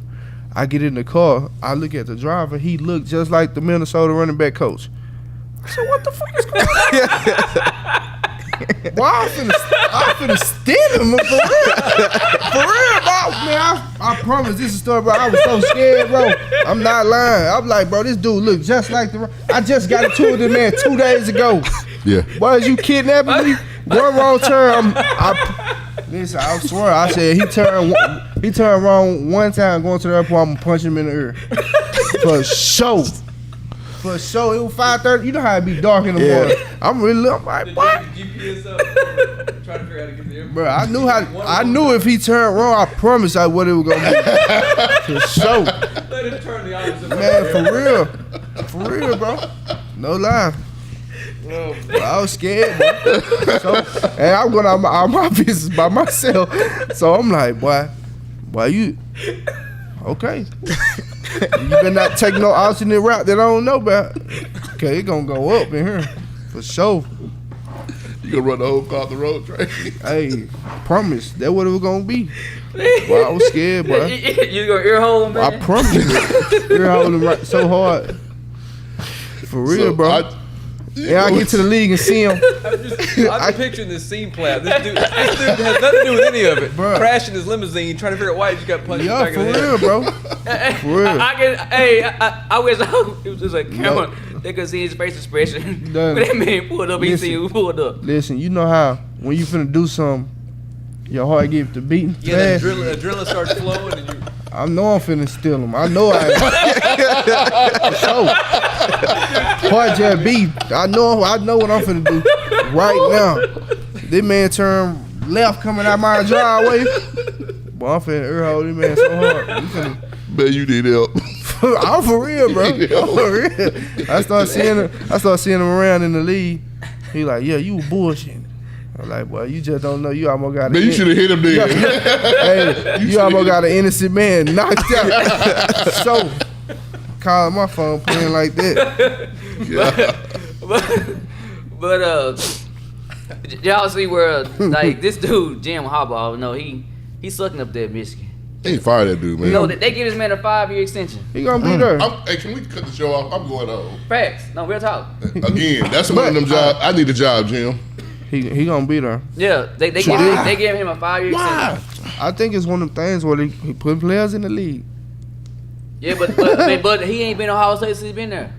I get in the car, I look at the driver, he looked just like the Minnesota running back coach. I said, what the fuck is going on? Why I'm finna steal him, for real, bro. Man, I promise this is a story, bro. I was so scared, bro. I'm not lying. I'm like, bro, this dude look just like the. I just got into it with this man 2 days ago. Yeah. Boy, is you kidnapping me? One wrong turn, listen, I swear, I said he turned wrong one time going to the airport. I'm gonna punch him in the ear for sure. For sure, it was 5:30. You know how it be dark in the morning. I'm like, what? GPS up. Trying to figure out how to get there. Bro, I knew if he turned wrong, I promise I what it was gonna be. For sure, Let him turn the opposite way. man. For real, bro. No lie. Bro, I was scared, bro. So, and I'm going out my business by myself. So I'm like, boy, you okay? You better not take no alternate route that I don't know about. Okay, it gonna go up in here for sure. You gonna run the whole car off the road, Trey? Hey, promise that what it was gonna be. Boy, I was scared, boy. You gonna ear hole him, man? I promise you. You're holding right so hard. For real, bro. Yeah, I get to the league and see him. I'm picturing this scene play out. This dude has nothing to do with any of it. Bruh. Crashing his limousine, trying to figure out why he just got punched in the Yeah, back for of the head. real, bro. For real. I wish it was just a camera. They could see his face expression. Done. When that man pulled up, he Listen. see who pulled up. Listen, you know how when you finna do something, your heart get to beating Yeah, fast. the adrenaline starts flowing, and you. I know I'm finna steal him. I know I am. For sure. Heart just beat. I know what I'm finna do right now. This man turned left coming out my driveway. Boy, I'm finna ear hold this man so hard. We finna- Man, you need help. I'm for real, bro. I'm for real. I start seeing him around in the league. He like, yeah, you bullshitting. I'm like, boy, you just don't know. You almost got Man, you should have hit him then. Hey, you almost got an innocent man knocked out. So, calling my phone playing like that. But y'all see where like this dude Jim Harbaugh, he sucking up that Michigan. They fire that dude, man. You know, they give this man a 5-year extension. He gonna be there. Hey, can we cut the show off? I'm going home. Facts. No, real talk. Again, that's one of them jobs. I need a job, Jim. He gonna be there. Yeah, they gave him a 5-year extension. I think it's one of them things where he put players in the league. Yeah, but he ain't been on Ohio State since he's been there.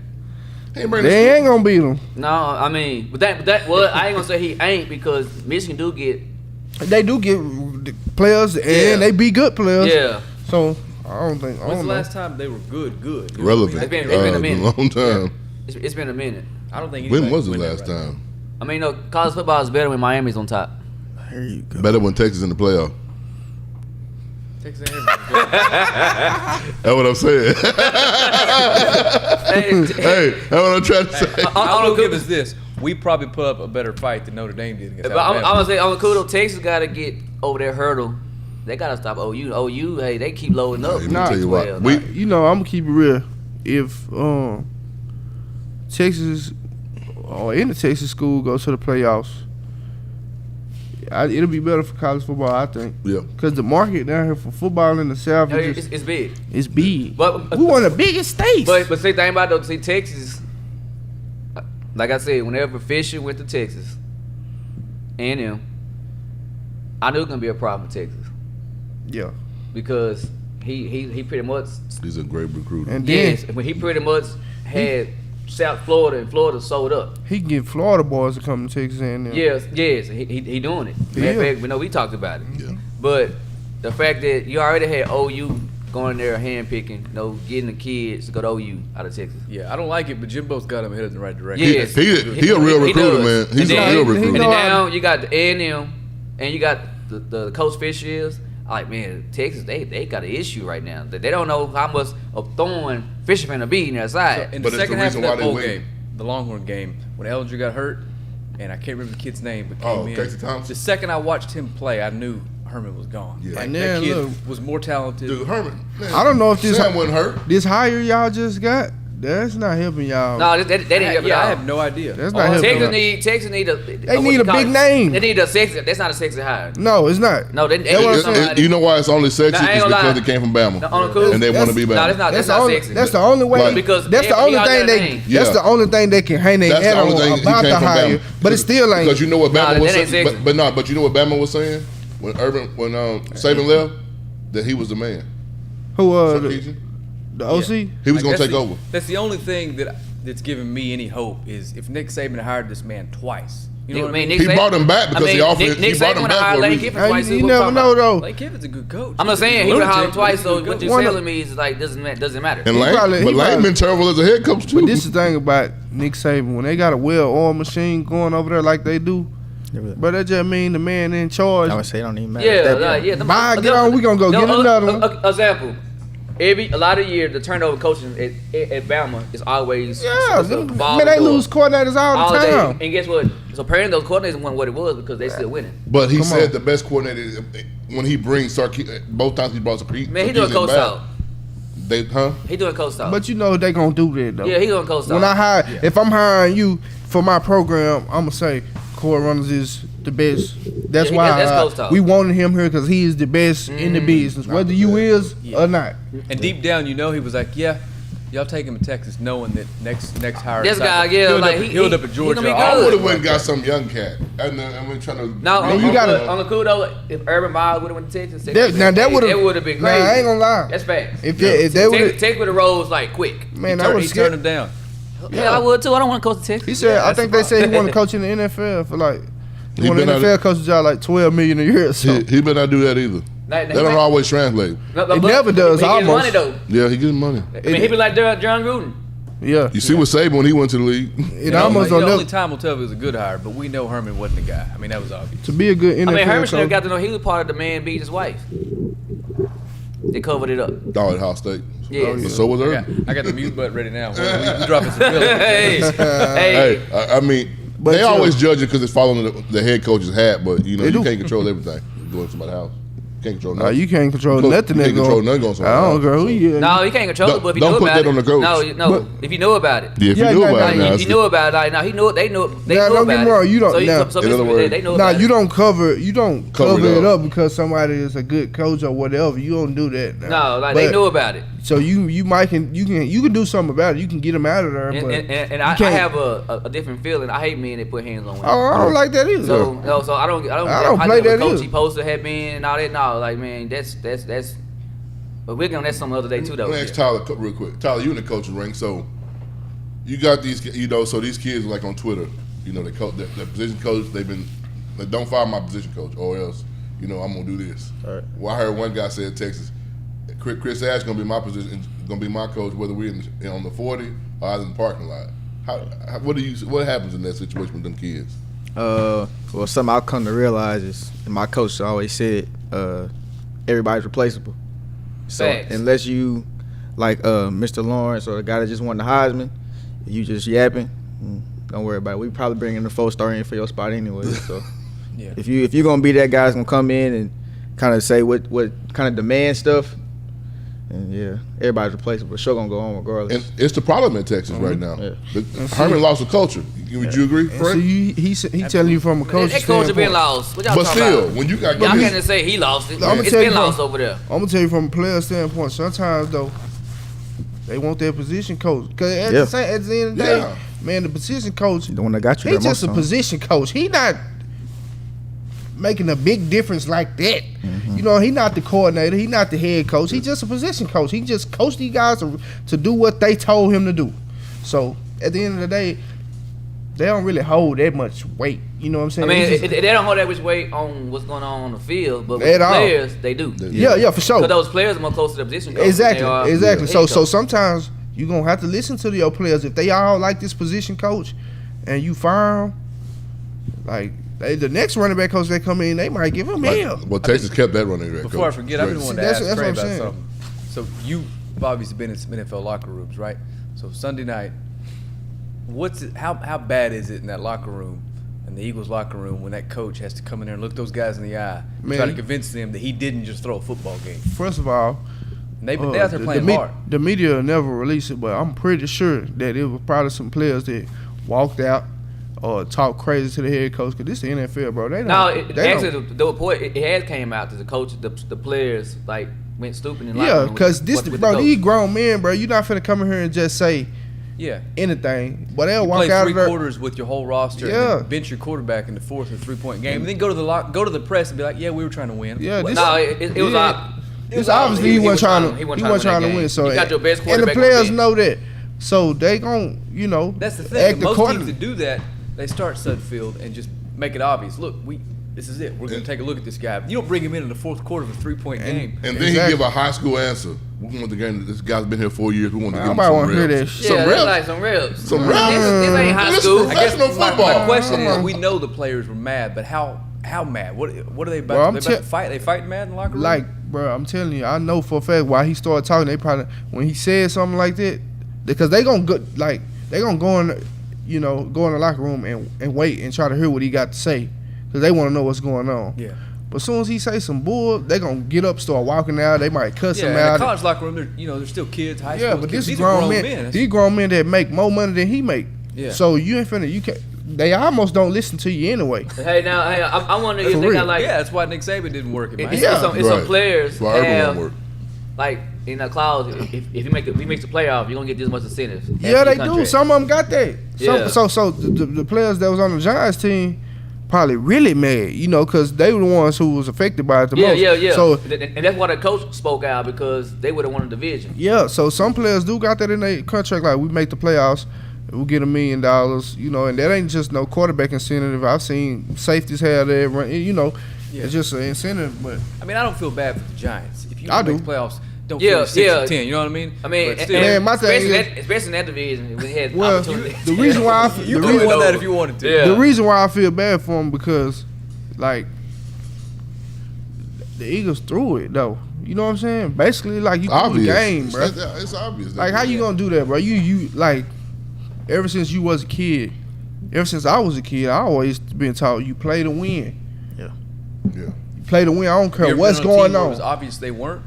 Hey, bring They this- ain't gonna beat him. No, I mean, but that well, I ain't gonna say he ain't because Michigan do get They do get players and Yeah. they be good players. yeah. So I don't think. I When's don't the know. last time they were good? You know what I relevant. mean? It's been a minute. long time. It's been a minute. I don't think. When anybody was the can win last that right time? I mean, no, college football is better when Miami's on top. Here you go. Better when Texas in the playoff. now. Texas A&M. That's what I'm saying. Hey, that's what I'm trying to say. I will give us this. We probably put up a better fight than Notre Dame did against But I'm Alabama. gonna say on the cool though, Texas got to get over their hurdle. They gotta stop OU. OU, hey, they keep loading up. Let me Nah, tell you what. well, We You know, I'm gonna keep it real. If Texas or any Texas school goes to the playoffs, it'll be better for college football, I think. yeah. Cause the market down here for football in the South is just, It's big. it's big. But we one of the biggest states. But see, thing about though, see Texas, like I said, whenever Fisher went to Texas, A&M, I knew it was gonna be a problem for Texas yeah, because he pretty much He's a great recruiter. and then yes, when he pretty much had South Florida and Florida sold up. he can get Florida boys to come to Texas and Yes, he doing it. Matter Yeah. of fact, we know we talked about it. Yeah. But the fact that you already had OU going there hand picking, getting the kids to go to OU out of Texas. Yeah, I don't like it, but Jimbo's got him headed in the right direction. Yes. He a real He recruiter, does. man. He's And a then- real he And recruiter. know then how- now you got the A&M, and you got the Coach Fisher is. Like, man, Texas, they got an issue right now. They don't know how much of thorn Fisher finna be in their So side. in But the it's second the half of reason why that they bowl win. game, the Longhorn game, when Ellinger got hurt, and I can't remember the kid's name, but Oh, came in. Casey Thompson? The second I watched him play, I knew Herman was gone. Yeah. Like, And that then, kid look. was more talented. Dude, Herman. Man, I don't know if this Sam wasn't hurt. this hire y'all just got, that's not helping y'all. No, they didn't have it I all. have no idea. That's not helping. Texas need a. They need a big name. They need a sexy. That's not a sexy hire. No, it's not. No, they That's what I'm need saying. somebody. You know why it's only sexy? Nah, I ain't It's gonna because lie. it came from Bama. No, on the cool. And they want to be Bama. No, that's not. That's That's the not only. sexy. That's the only way. Like- Because that's the they only all thing got a they. name. That's Yeah. the only thing they can hang their That's head the on only thing he about came the from hire, Bama. but it still ain't. Because you know what Bama Nah, was that ain't saying. sexy. But you know what Bama was saying when Saban left, that he was the man. Who Sarkisian. the OC? He was Like, gonna that's take the- over. That's the only thing that's giving me any hope is if Nick Saban hired this man twice. You know what I mean? Nick He Saban- brought him back because he offered. Nick He brought Saban him would have back hired for a Lane reason. Kiffin twice. You What never talking know about? though. Lane Kiffin's a good coach. I'm not saying he would have hired him Lunatic, twice. but So he's a what good you're One telling of- me is like doesn't matter. And Lane, probably- he but Lane probably- been terrible as a head coach too. But this is the thing about Nick Saban when they got a well-oiled machine going over there like they do. But that just mean the man in charge. I would say it don't even matter. Yeah, at that like, point. yeah. Bye, get on, we gonna go get another one. Example. A lot of years, the turnover coaching at Bama is always Yeah, it's a ball man, they door. lose coordinators all the day. time. And guess what? So apparently those coordinators won what it was because they still winning. But he Come said on. the best coordinator when he brings Sarkisian. Both times he brought Sarkisian. Man, he doing coast out. They He doing coast out. But you know they gonna do that though. Yeah, he doing coast out. When I hire, if I'm hiring you for my program, I'm gonna say Corey Runnels is the best. That's Yeah, why that's coach talk. we wanted him here because he is the best in the business, whether you is or not. And deep down, you know, he was like, "Yeah, y'all take him to Texas, knowing that next hire." This guy, yeah, he'll like, up, he- he'll up at he Georgia. gonna be I good. would have went and got some young cat. And we're trying to. Now, Man, you gotta- on the cool though, if Urban Meyer would have went to Texas, That would have been Nah, crazy. I ain't gonna lie. That's facts. If they would, Texas would have rose like quick. man, I He was turned him scared. down. Hell, I would too. I don't want to coach to Texas. He said, Yeah, I that's think the they said he problem. want to coach in the NFL for like. He He want an been out- NFL coach job like $12 million a year. So He better not do that either. That don't always translate. It never does, He gets almost. money though. Yeah, he getting money. I mean, he be like John Gruden. yeah, You see what Saban when he went to the league. it almost the don't only never time will tell if it was a good hire, but we know Herman wasn't the guy. I mean, that was obvious. to be a good NFL I mean, Herman should have coach. got to know he was part of the man beating his wife. They covered it up. Dog at Ohio State. Yeah. But so was I Urban. got the mute button ready now. We dropping some fillers. Hey, Hey, I mean, But they you- always judge it because it's following the head coach's hat, but you know They you do. can't control everything. You go to somebody's house. Can't control No, nothing. you can't control You nothing. can't that control go- nothing going somewhere I don't else. care who you is. No, you can't control it, but if you Don't know put about that it. on the coach. No, But- if you know about it. Yeah, if Yeah, you knew no, about it no, now, If you know about it, like, now he know they know Now, don't about get it. me wrong, you don't- So, now- in other basically, words- they know Nah, about you it. don't cover Cover it it up. up because somebody is a good coach or whatever. You don't do that. Now. No, like But- they know about it. So you might can do something about it. You can get them out of there. And, but and I can't- have a different feeling. I hate men that put hands on women. I don't like that either. So no, so I don't I don't how play good of that a coach either. he supposed to have been and all that. No, like man, that's. But we're gonna that's some other day too though. Let me ask Tyler real quick. Tyler, you in the coaching ring, so you got these, so these kids like on Twitter, they coach, the position coach. They've been like, don't fire my position coach, or else, I'm gonna do this. All right. Well, I heard one guy say in Texas, Chris Ash gonna be my position, gonna be my coach, whether we're on the 40 or out in the parking lot. What happens in that situation with them kids? Well, something I've come to realize is, and my coach always said, everybody's replaceable. So Facts. unless you like Mr. Lawrence or the guy that just won the Heisman, you just yapping. Don't worry about it. We probably bringing the 4-star in for your spot anyway. So Yeah. if you're gonna be that guy that's gonna come in and kind of say what kind of demand stuff, and yeah, everybody's replaceable. Sure gonna go on regardless. And it's the problem in Texas right now. Yeah. Herman lost the culture. Would you agree, And Frank? so he telling you from a coach That coach have been standpoint. lost. What y'all But talking still, about? when you got Y'all guys, can't say he lost it. I'ma It's tell been you lost from- over there. I'm gonna tell you from a player standpoint. Sometimes though, they want their position coach. Cause at Yeah. the end of the day, Yeah. man, the position coach, The one that got you he there just most a of the time. position coach. He not making a big difference like that. Mm-hmm. He not the coordinator. He not the head coach. He just a position coach. He just coached these guys to do what they told him to do. So at the end of the day, they don't really hold that much weight. You know what I'm I saying? mean, It's just- they don't hold that much weight on what's going on the field, but with At the all. players, they do. yeah, for sure. So those players are more close to the position coach. Exactly, than they are exactly. the So head coach. sometimes you gonna have to listen to your players if they all like this position coach, and you fire them. Like the next running back coach that come in, they might give him hell. well, Texas kept that running back Before I coach. forget, I've been wanting to That's- ask that's Trey what I'm about saying. something. So you've obviously been in some NFL locker rooms, right? So Sunday night, how bad is it in that locker room, in the Eagles locker room, when that coach has to come in there and look those guys in the eye, and Man. try to convince them that he didn't just throw a football game? First of all, And they out there playing hard. the media will never release it, but I'm pretty sure that it was probably some players that walked out or talked crazy to the head coach. Cause this is the NFL, bro. They don't. No, they actually, don't- the report it has came out that the coach, the players like went stupid in the yeah, locker room cause with- this, with the bro, coach. these grown men, bro. You're not finna come in here and just say Yeah. anything, but they'll You walk play out three of there. quarters with your whole roster, Yeah. and then bench your quarterback in the fourth or 3-point game, and then go to the press and be like, "Yeah, we were trying to win." Yeah, this, No, it was yeah. ob- it It's obviously he wasn't trying to. He He wasn't wasn't trying to that win. game. So you got your best and the quarterback on players bench. know that. So they gon' That's the thing. act Most teams accordingly. that do that, they start Sudfield and just make it obvious. Look, this is it. We're going to take a look at this guy. You don't bring him in the fourth quarter of a 3-point game. And then Exactly. he give a high school answer. We want the game. This guy's been here 4 years. We want to give him Nobody some wanna hear reps. that shit. Some Yeah, reps. that's like some reps. Some This reps. ain't high This is school. professional football. My question Come is, on. we know the players were mad, but how mad? What are they about? Bro, I'm they about to fight? They fighting mad in the locker room? Like, bro, I'm telling you, I know for a fact why he started talking. They probably when he said something like that, because they gonna go go in, go in the locker room and wait and try to hear what he got to say, because they want to know what's going on. yeah. But as soon as he say some bull, they gonna get up, start walking out. They might cuss Yeah, him in the out. college locker room, they're still kids, high school Yeah, but kids. this These are grown men. That's- These grown men that make more money than he make. Yeah. So you ain't finna. You can't. They almost don't listen to you anyway. Hey, I wonder if For they real. got like yeah, that's why Nick Saban didn't work in it's, Miami. Yeah. it's some Right. players Well, Urban have won't work. like in the clause. If he makes the playoff, you're gonna get this much incentive. Yeah, they do. Some of them got that. Yeah. So the players that was on the Giants team probably really mad, because they were the ones who was affected by it the most. Yeah. So and that's why the coach spoke out because they would have won the division. yeah, so some players do got that in their contract. Like, we make the playoffs, we'll get $1 million. And that ain't just no quarterback incentive. I've seen safeties have that. Yeah. It's just an incentive. But I mean, I don't feel bad for the Giants. If you I make do. playoffs, don't Yeah, finish 6 yeah. or 10. You know what I mean? I mean, But still, Man, my thing especially, is- especially in that division, we had well, opportunity. the reason why I you the could reason, have won that if you wanted to. Yeah. the reason why I feel bad for them because, like, the Eagles threw it though. You know what I'm saying? Basically, like, you threw the Obvious. game, bro. It's obvious. Like, how you gonna do that, bro? You like, ever since you was a kid, ever since I was a kid, I always been taught you play to win. Yeah. You play to win. I don't You care ever what's been on a team going where on. It was obvious they weren't.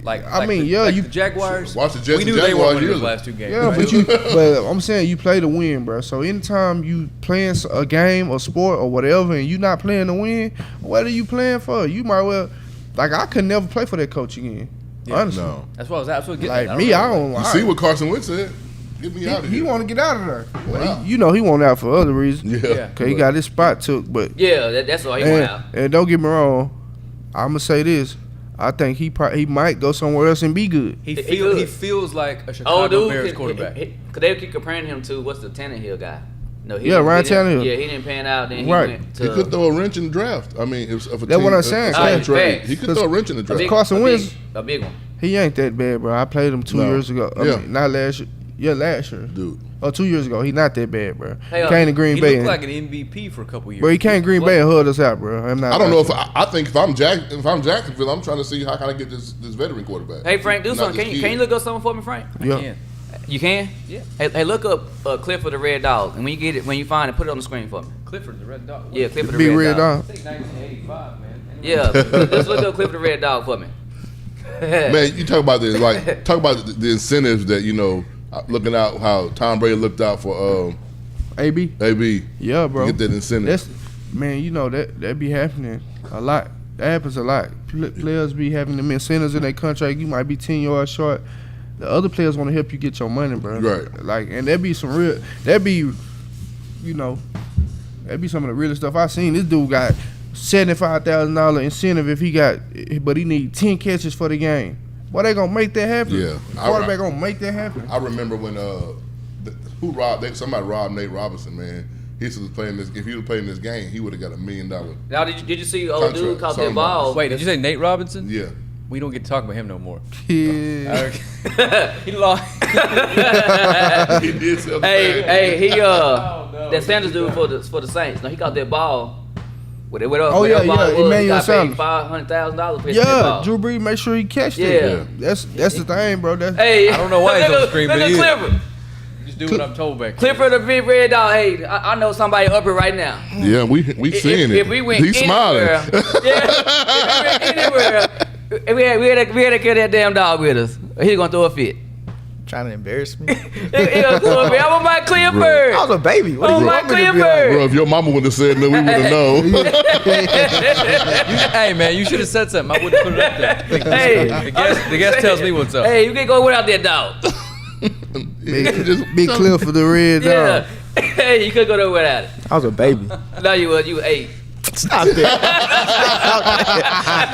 I mean, yeah, the Jaguars. Watch the Jets We and knew they Jaguars weren't winning yearly. the last 2 games. Yeah, right? but I'm saying you play to win, bro. So anytime you playing a game or sport or whatever, and you not playing to win, what are you playing for? You might well, like, I could never play for that coach again. Yeah. Honestly, No. That's what I was absolutely like getting. me, I don't. You see what Carson Wentz said? Get me out of he here. want to get out of there. But Wow. he want out for other reasons. Yeah. Cause he got his spot took. But Yeah, that's why he went out. and don't get me wrong, I'm gonna say this. I think he might go somewhere else and be good. He good. feels like a Oh, Chicago dude, Bears quarterback. Cause they keep comparing him to what's the Tannehill guy? No, Yeah, Ryan Tannehill. Yeah, he didn't pan out. Then he Right. went He to. could throw a wrench in the draft. I mean, if a That's team, what I'm saying. Right, trade, facts. he could throw a wrench in the a draft. big, Carson a Wentz- big, a big one. He ain't that bad, bro. I played him 2 No. years ago. I Yeah. mean, not last year. Yeah, last year. Dude. Oh, 2 years ago. He not that bad, bro. Hey, he came to Green He Bay. looked and- like an MVP for a couple years. Bro, he came to Green Bay and hugged us out, bro. I'm not. I don't know if I think if I'm Jacksonville, I'm trying to see how can I get this veteran quarterback. Hey Frank, do Not something. this Can you kid. look up something for me, Frank? Yeah. Yeah. You can? Yeah. Hey, look up Clifford the Red Dog, and when you get it, when you find it, put it on the screen for me. Clifford, the Red Dog. Yeah, Clifford the Big Red, red Dog. dog. I think 1985, man. Yeah, let's look up Clifford the Red Dog for me. Man, you talk about the incentives that looking out how Tom Brady looked out for AB. AB. Yeah, bro. Get that incentive. That's man. You know that be happening a lot. That happens a lot. Players be having them incentives in their contract. You might be 10 yards short. The other players want to help you get your money, bro. Right. Like, and that be some real. That be, that be some of the realest stuff I seen. This dude got $75,000 incentive if he got, but he need 10 catches for the game. Boy, they gonna make that happen. Yeah. Quarterback gonna make that happen. I remember when somebody robbed Nate Robinson, man. He was playing this. If he was playing this game, he would have got $1 million. Now, did you see old dude Contract, caught sorry, that ball? Wait, did you say Nate Robinson? Yeah. We don't get to talk about him no more. Yeah. He lost. He did something bad. Hey, he no. that Sanders dude for the Saints. No, he caught that ball. Whatever Oh, yeah, ball yeah, it was, Emmanuel he got paid Sanders. $500,000 for that Yeah, ball. Drew Brees make sure he catch Yeah. that. That's the thing, bro. That's Hey, I don't know why he's on the look, screen, look but at he is. Clifford. Just do what I'm told back here. Clifford the Big Red Dog. Hey, I know somebody up here right now. Yeah, we seeing it. If we went He's smiling. anywhere, yeah, if we went anywhere, we had to carry that damn dog with us. He's gonna throw a fit. Trying to embarrass me. He gonna throw a fit. I'm on my Clifford. I was a baby. What do Oh, you my want me to be Clifford. Bro, if your mama would have said no, we would have known. Hey man, you should have said something. I wouldn't put it up there. Hey, The guest tells me what's up. Hey, you can go without that dog. Big Cliff for the red Yeah. dog. Hey, you could go there without it. I was a baby. No, you was. You 8. Stop that.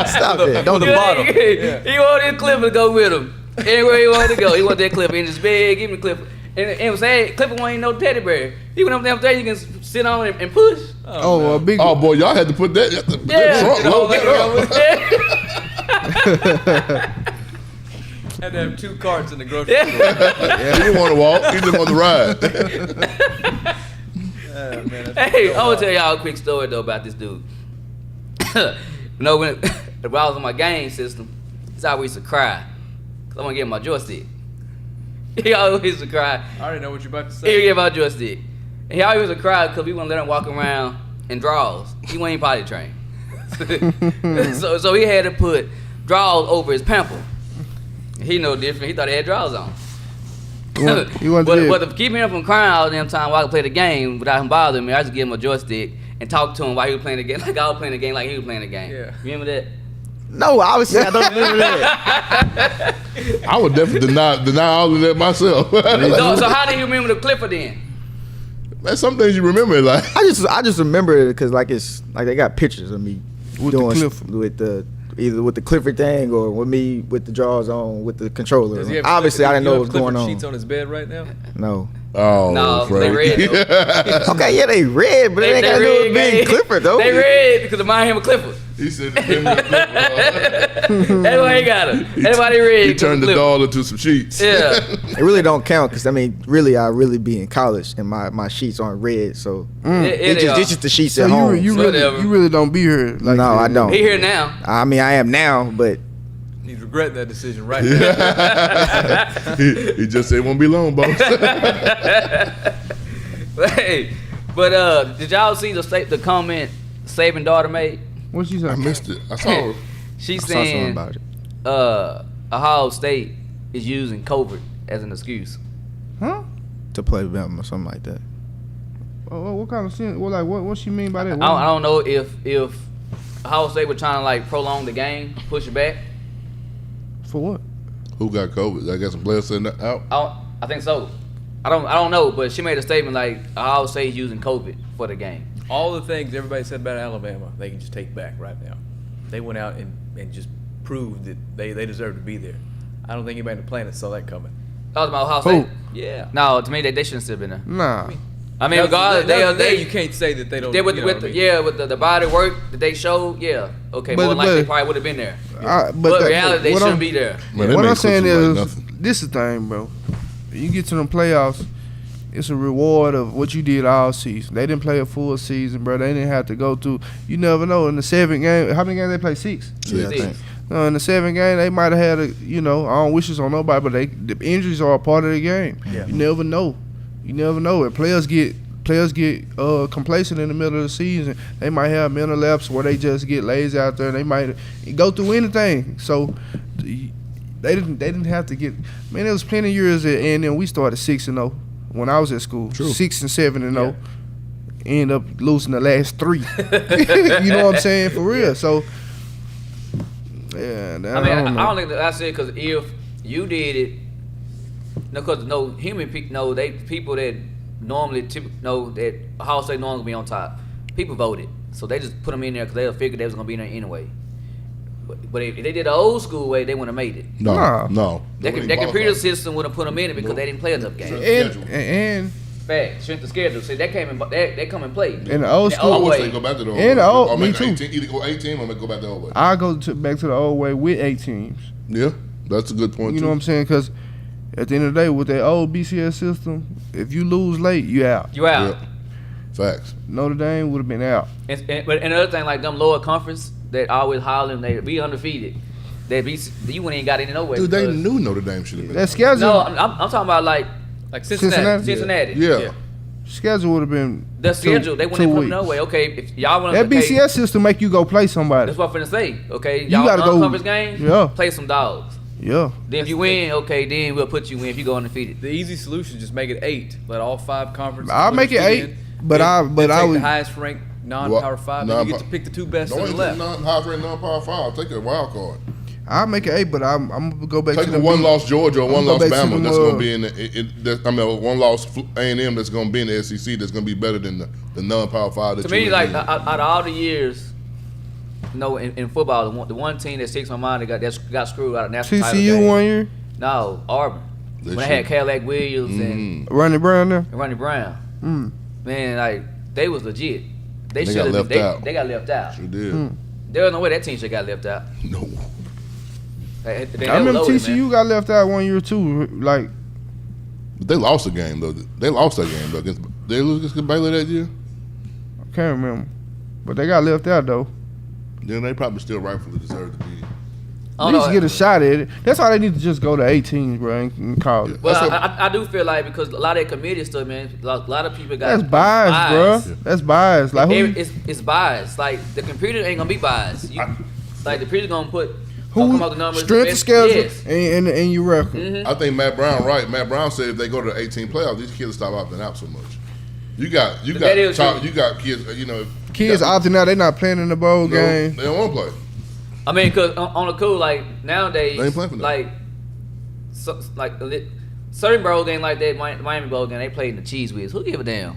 Stop that. Don't You bottom. ain't- He wanted his Clifford to go with him. Anywhere he wanted to go. He wanted that Clifford in his bed. Give him the Clifford. And was saying, Clifford wasn't no teddy bear. He went up there you can sit on and push. Oh, a big. Oh boy, y'all had to put that. Yeah. Trump load that up. Had to have 2 carts in the grocery Yeah. store. He didn't want to walk. He just wanted to ride. Hey, I'm gonna tell y'all a quick story though about this dude. When I was on my game system, that's how we used to cry. Cause I want to get my joystick. He always used to cry. I already know what you're about to He say. would get my joystick. And he always used to cry because we wouldn't let him walk around in drawers. He wasn't potty trained. so he had to put drawers over his pamper. He no different. He thought he had drawers on. He wanted to But to keep him from crying all the damn time while I could play the game without him bothering me, I just give him a joystick and talk to him while he was playing the game, like I was playing the game, like he was playing the game. Yeah. Remember that? No, obviously I don't remember that. I would definitely deny all of that myself. So how do you remember the Clipper then? Man, some things you remember, like I just remember it because like it's like they got pictures of me With the doing Clifford. with the either with the Clifford thing or with me with the drawers on with the controller. Does he have Obviously, I didn't know you what was have going Clifford on. sheets on his bed right now? No. oh, No, Frank. they red, though. Okay, yeah, they red, but they ain't got to do with being Clifford though. They red because of my him a Clipper. He said, "That's That's why he got him. That's why they red. He turned the Clipper. doll into some sheets. Yeah. It really don't count because I mean, really, I really be in college and my sheets aren't red, so it's just the sheets So at home. you Whatever. really don't be here. Like No, I don't. He here now. I mean, I am now, but He's regretting that decision right now. he just said, "Won't be long, boss." Hey, but did y'all see the comment Saban daughter made? What she say? I missed it. I saw. She's I saw something saying about it. Ohio State is using COVID as an excuse. Huh? To play with them or something like that. What kind of sense? Well, like, what she mean by that? I don't know if Ohio State were trying to like prolong the game, push it back. For what? Who got COVID? I got some players sitting out. I think so. I don't know, but she made a statement like Ohio State is using COVID for the game. All the things everybody said about Alabama, they can just take back right now. They went out and just proved that they deserve to be there. I don't think anybody on the planet saw that coming. That was about Ohio State. Yeah. No, to me they shouldn't still been there. Nah. I mean, regardless, you can't say that they don't. They with, you know with what I the, mean? yeah, with the body work that they showed, yeah, okay, But- more likely but- they probably would have been there. But But reality, they shouldn't be there. Man, they What made I'm saying Clemson like is, nothing. this is the thing, bro. You get to them playoffs, it's a reward of what you did all season. They didn't play a full season, bro. They didn't have to go through. You never know. In the 7th game, how many games they play? 6. Yeah, I Six. think. No, in the 7th game, they might have had I don't wish this on nobody, but the injuries are a part of the game. Yeah. You never know. You never know. If players get complacent in the middle of the season, they might have mental lapse where they just get lazy out there. And they might go through anything. So they didn't have to get. Man, there was plenty of years at A&M. We started 6-0 when I was at school. True. 6 and 7-0. End up losing the last 3. You know what I'm saying? For real. So. Yeah, I mean, I don't think that I said because if you did it, because no human people, people that normally know that Ohio State normally be on top. People voted, so they just put them in there because they figured they was gonna be in there anyway. But if they did the old school way, they wouldn't have made it. No, Nah. no. That Nobody computer qualified. system would have put them in it because they didn't play enough games. and Fact, strength of schedule. See, that came in. They come and play. in the old The school, I old wish way. they go back to the old And way. the old- Or me make too. 18, either go 18 or go back the old way. I go back to the old way with 8 teams. Yeah, that's a good point You too. know what I'm saying? Because at the end of the day, with that old BCS system, if you lose late, you out. You out. Yeah. Facts. Notre Dame would have been out. But another thing, like them lower conference that always hollering, they be undefeated. You wouldn't even got any nowhere. Dude, they because- knew Notre Dame should have been. That schedule, No, I'm talking about like Like Cincinnati. Cincinnati. Yeah. schedule would have been The schedule, they wouldn't 2 even put weeks. no way. Okay, if y'all want That BCS system make you go play somebody. that's what I'm finna say. Okay, You y'all gotta go- non-conference game, yeah. play some dogs. Yeah, Then if you win, okay, then we'll put you in if you go undefeated. The easy solution is just make it 8. Let all 5 conferences. I'll make it get 8, in, but then- I then take would- the highest ranked non-power 5. And you get to pick the 2 best Don't to the even left. take high ranked non-power 5. Take a wild card. I'll make it 8, but I'm gonna go back Take to a the one loss Georgia or I'm one gonna loss go back to Bama. them, That's gonna be in the. One loss A&M that's gonna be in the SEC. That's gonna be better than the non-power 5. That To me, you like in. out of all the years, in football, the one team that sticks in my mind that got screwed out of national title TCU game. 1 year. No, Auburn. They When they should. had Cadillac Williams and Ronnie Brown there. Ronnie Brown, Mm. man, like they was legit. They should got have. left out. They got left out. Sure did. Hmm. There was no way that team should got left out. No. They I remember were loaded, TCU man. got left out 1 year too. Like But they lost the game though. They lost that game though. They lose against Baylor that year. I can't remember, but they got left out though. Then they probably still rightfully deserve to be. I At don't least know. get a shot at it. That's why they need to just go to 18, bro, and call it. Well, That's what- I do feel like because a lot of that committee stuff, man, a lot of people got That's biased, bro. That's biased. Like who? It's biased. Like the computer ain't gonna be biased. Like the computer's gonna put Who? come out the numbers. Strength of best- schedule Yes. and your record. Mhm. I think Matt Brown right. Matt Brown said if they go to the 18 playoffs, these kids stop opting out so much. You got That is true. kids. You know, Kids opting out. They not playing in the bowl game. They don't want to play. I mean, cause on the cool, like nowadays, They ain't playing for that. like certain bowl game like that, Miami bowl game, they played in the Cheese Whiz. Who give a damn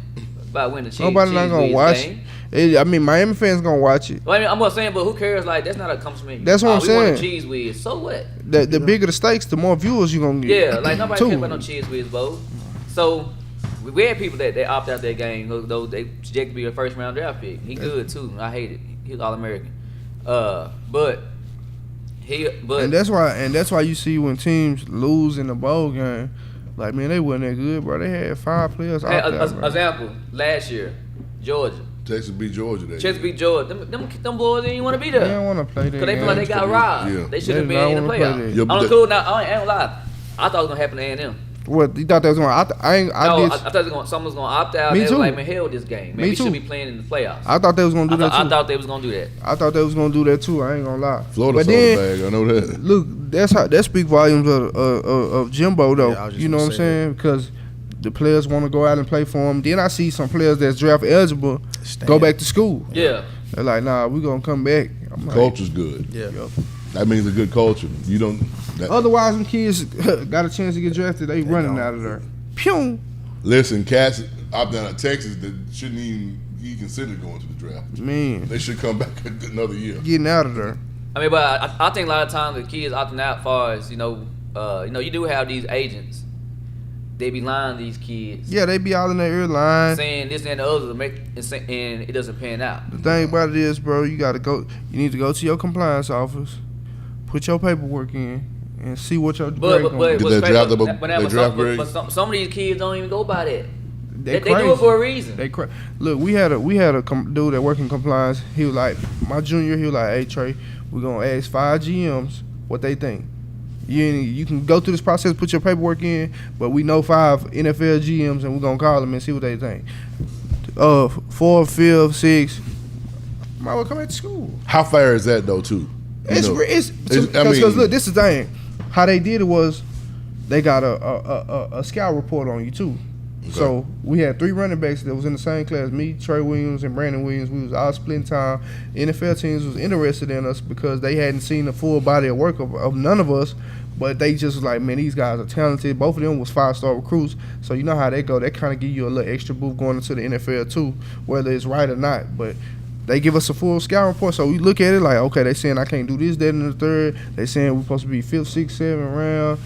about winning the Cheese? Nobody not Cheese gonna Whiz watch game? it. I mean, Miami fans gonna watch it. Well, I mean, I'm not saying, but who cares? Like that's not a accomplishment. That's what I'm we won saying. the Cheese Whiz. So what? The bigger the stakes, the more viewers you gonna get. Yeah, like nobody Too. cares about no Cheese Whiz bowl. So we had people that they opt out that game. Though they projected to be a first round draft pick. He good too. I hate it. He's All American. But And that's why you see when teams lose in the bowl game, like man, they wasn't that good, bro. They had 5 players hey, out there. bro. example last year, Georgia. Texas beat Georgia that Texas year. beat Georgia. Them boys didn't want to be They there. don't want to play that. Because they feel like they got Yeah. robbed. Yeah. They should have They been in don't the wanna play playoff. that. Yeah, but On the the- cool, now I ain't gonna lie. I thought it was gonna happen to A&M. What you thought they was going? I No, I did. thought someone was gonna opt out. Me They too. was like, man, hell this game. Man, Me we too. should be playing in the playoffs. I thought they was gonna do that too. I thought they was gonna do that. I thought they was gonna do that too. I ain't gonna lie. Florida but sold then, the bag. I know that. look, that speak volumes of Jimbo though. Yeah, I was just You know what I'm gonna say saying? Because the players want to go out and play for him. Then I see some players that's draft eligible go back to school. Yeah. They're like, nah, we gonna come back. I'm like, Culture's good. Yeah. yo. That means a good culture. You don't. That, Otherwise, them kids got a chance to get drafted. They running out of there. Pew. listen, cats opting out of Texas that shouldn't even be considered going to the draft. Man, They should come back another year. getting out of there. I mean, but I think a lot of times the kids opting out, far as you know, you do have these agents. They be lying to these kids, Yeah, they be all in their ear line. saying this and the other to make and it doesn't pan out. The thing about it is, bro, you gotta go. You need to go to your compliance office, put your paperwork in, and see what your grade gonna be. Did what's they crazy- draft but draft grade? some of these kids don't even go by that. They do crazy. it for a reason. They Look, we had a dude that worked in compliance. He was like, my junior. He was like, hey Trey, we're gonna ask 5 GMs what they think. You can go through this process, put your paperwork in, but we know 5 NFL GMs, and we're gonna call them and see what they think. 4th, 5th, 6th, might well come back to school. How fair is that though, too? It's because look, this is the thing. How they did it was they got a scout report on you too. So we had 3 running backs that was in the same class. Me, Trey Williams, and Brandon Williams. We was all splitting time. NFL teams was interested in us because they hadn't seen the full body of work of none of us. But they just was like, man, these guys are talented. Both of them was 5-star recruits. So you know how they go. They kind of give you a little extra boost going into the NFL too, whether it's right or not. But they give us a full scout report. So we look at it like, okay, they saying I can't do this, that, and the third. They saying we're supposed to be 5th, 6th, 7th round.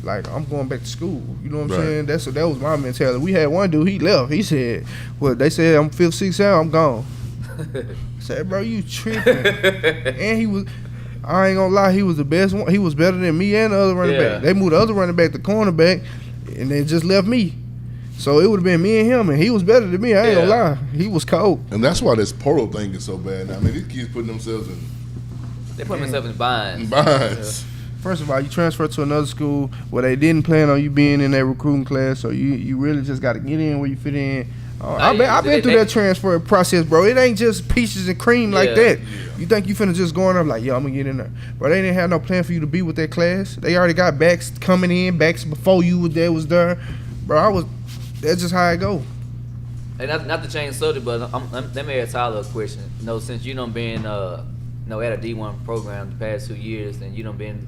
Like, I'm going back to school. You know what I'm Right. saying? That was my mentality. We had one dude, he left. He said, well, they said I'm 5th, 6th, 7th, I'm gone. I said, bro, you tripping. And he was, I ain't gonna lie, he was the best one. He was better than me and the other running Yeah. back. They moved the other running back to cornerback, and they just left me. So it would have been me and him, and he was better than me. I ain't gonna lie. He was cold. And that's why this portal thing is so bad now. I mean, these kids putting themselves in They put themselves in binds. binds. First of all, you transfer to another school where they didn't plan on you being in that recruiting class, so you really just got to get in where you fit in. I've been through that transfer process, bro. It ain't just peaches and cream like Yeah. that. You think you finna just go in there like, yo, I'm gonna get in there. But they didn't have no plan for you to be with that class. They already got backs coming in, backs before you was there. Bro, that's just how it go. And not to change subject, but let me ask Tyler a question. You know, since you done been at a D1 program the past 2 years, and you done been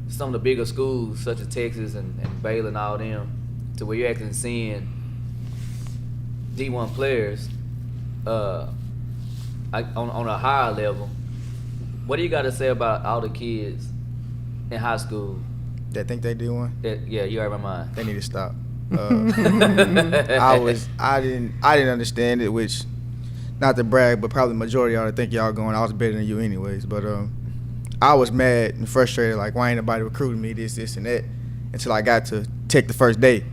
some of the bigger schools such as Texas and Baylor and all them, to where you're actually seeing D1 players on a higher level. What do you got to say about all the kids in high school? That think they do one. Yeah, you out of my mind. They need to stop. I didn't understand it, which, not to brag, but probably majority of y'all think y'all going, I was better than you anyways. But I was mad and frustrated, like, why ain't nobody recruiting me, this, and that, until I got to Tech the first day.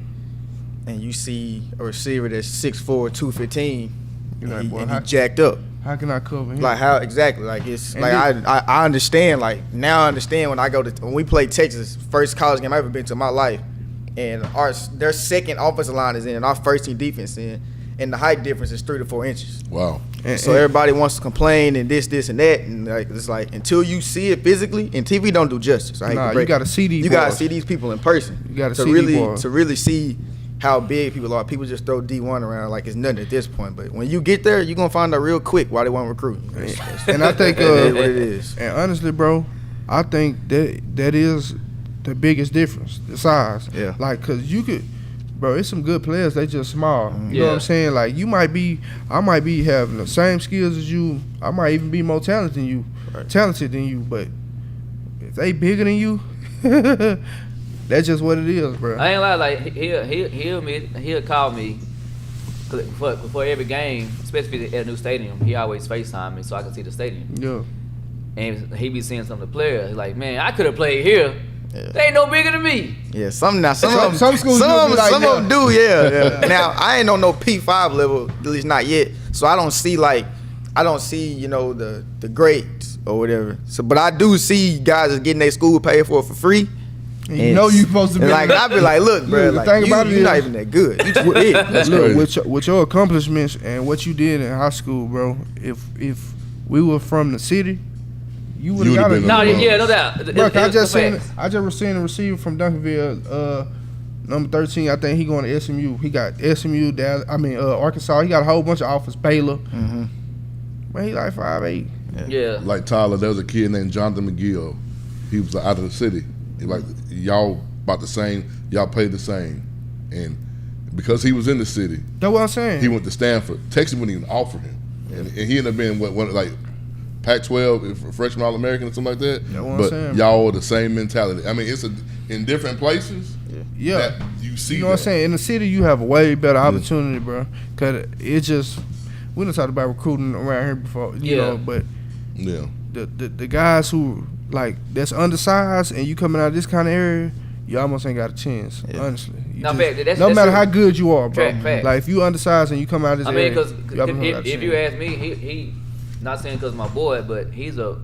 And you see a receiver that's 6'4", 215, You're like, and boy, he how- jacked up. How can I cover him? Like how exactly? Like it's And like I understand. Like now I understand when we played Texas, first college game I ever been to in my life, and their second offensive line is in, and our first team defense in, and the height difference is 3 to 4 inches. Wow. So everybody wants to complain and this and that, and like it's like until you see it physically, and TV don't do justice. I hate to you break gotta it. see these. You gotta boys. see these people in person. You gotta to see really these boys. to really see how big people are. People just throw D1 around like it's nothing at this point. But when you get there, you're gonna find out real quick why they want to recruit you. And I think It is what it is. And honestly, bro, I think that is the biggest difference, the size. Yeah. Like, cause you could, bro, it's some good players. They just small. You know what Yeah. I'm saying? Like, I might be having the same skills as you. I might even be more talented than you, But if they bigger than you, that's just what it is, bro. I ain't lie, like he'll call me before every game, especially at a new stadium. He always FaceTime me so I can see the stadium. Yeah. And he be seeing some of the players. He's like, man, I could have played here. Yeah. They ain't no bigger than me. Yeah, some of Some them, schools do be like some that. of them do, yeah. Now I ain't on no P5 level, at least not yet. So I don't see the grades or whatever. So, but I do see guys that's getting their school paid for free, You know you supposed to be. Like I be like, look, bro, The like thing about it you're is- not even that good. You just big. That's Look, crazy. with your accomplishments and what you did in high school, bro. If we were from the city, you would You have got would've it. been No, the yeah, no doubt. Bro, It- I it's just the seen facts. I just received a receiver from Duncanville, number 13. I think he going to SMU. He got SMU, Arkansas. He got a whole bunch of offers. Baylor. Mm-hmm. Man, he like 5'8". Yeah. Like Tyler, there was a kid named Jonathan McGill. He was out of the city. He like y'all about the same. Y'all played the same, and because he was in the city, That's what I'm saying. he went to Stanford. Texas wouldn't even offer him, and he ended up being one like Pac-12 freshman All-American or something like that. That's what I'm But saying. y'all are the same mentality. I mean, it's in different places. yeah. That you see. You know what I'm that. saying? In the city, you have a way better opportunity, bro. Cause it just we done talked about recruiting around here before, you Yeah. know. But Yeah. the guys who like that's undersized and you coming out of this kind of area, you almost ain't got a chance. Honestly, You No, just- fact, that's- no that's matter a- how good you are, bro. Fact. Like if you undersized and you come out of this I mean, area, because you almost got a if you chance. ask me, he not saying because my boy, but he's the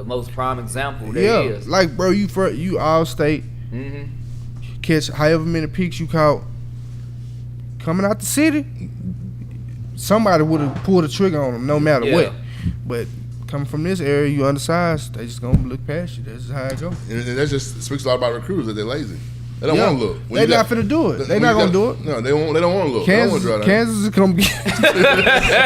most prime example there Yeah, is. like bro, you all state Mm-hmm. catch however many peaks you caught coming out the city. Somebody would have pulled the trigger on him, no matter Yeah. what. But coming from this area, you undersized. They just gonna look past you. That's just how it go. And that just speaks a lot about recruiters that they're lazy. They don't Yeah. want to look. When They you not got- finna do it. They when not you gonna got- do it. No, they don't want to look. They don't want Kansas, to draw that. Kansas is gonna get.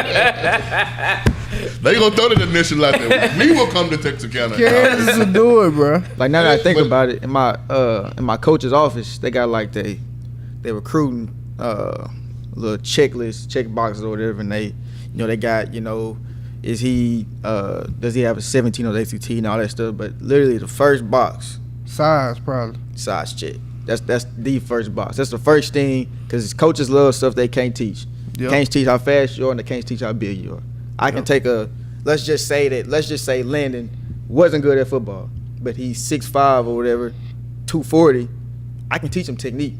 They gonna throw the initial out there. We will come to Texarkana. Kansas will do it, bro. Like now that I think But- about it, in my coach's office, they got like they recruiting little checklist, check boxes or whatever, and they they got is he does he have a 17 on the ACT and all that stuff, but literally the first box Size probably. size check. That's the first box. That's the first thing because coaches love stuff they can't teach. Yep. Can't teach how fast you are and they can't teach how big you are. I can take let's just say Landon wasn't good at football, but he's 6'5" or whatever, 240. I can teach him technique.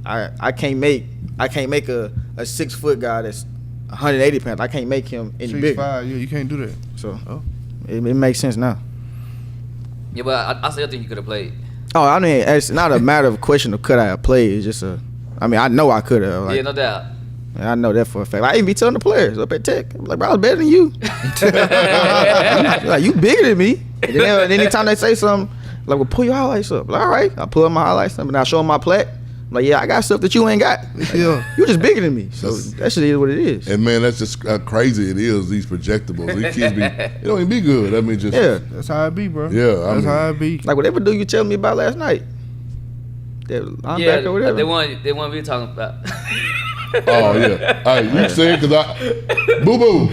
I can't make a 6 foot guy that's 180 pounds. I can't make him any bigger. 6'5", yeah, you can't do that. So it makes sense now. Yeah, but I still think you could have played. Oh, I mean, it's not a matter of question of could I have played. It's just I know I could have. Yeah, no doubt. I know that for a fact. I even be telling the players up at Tech, I'm like, bro, I was better than you. Like, you bigger than me. And then anytime they say something, like, well, pull your highlights up. Like, all right, I pull up my highlights up and I show them my plat. I'm like, yeah, I got stuff that you ain't got. Like, Yeah. you just bigger than me. So that shit is what it is. And man, that's just how crazy it is. These projectables, these kids they don't even be good. I mean, just Yeah. That's how it be, bro. Yeah, I That's mean- how it be. Like, whatever dude you telling me about last night. That linebacker or whatever. they want we talking about. Oh yeah. All right, you saying because boo boo.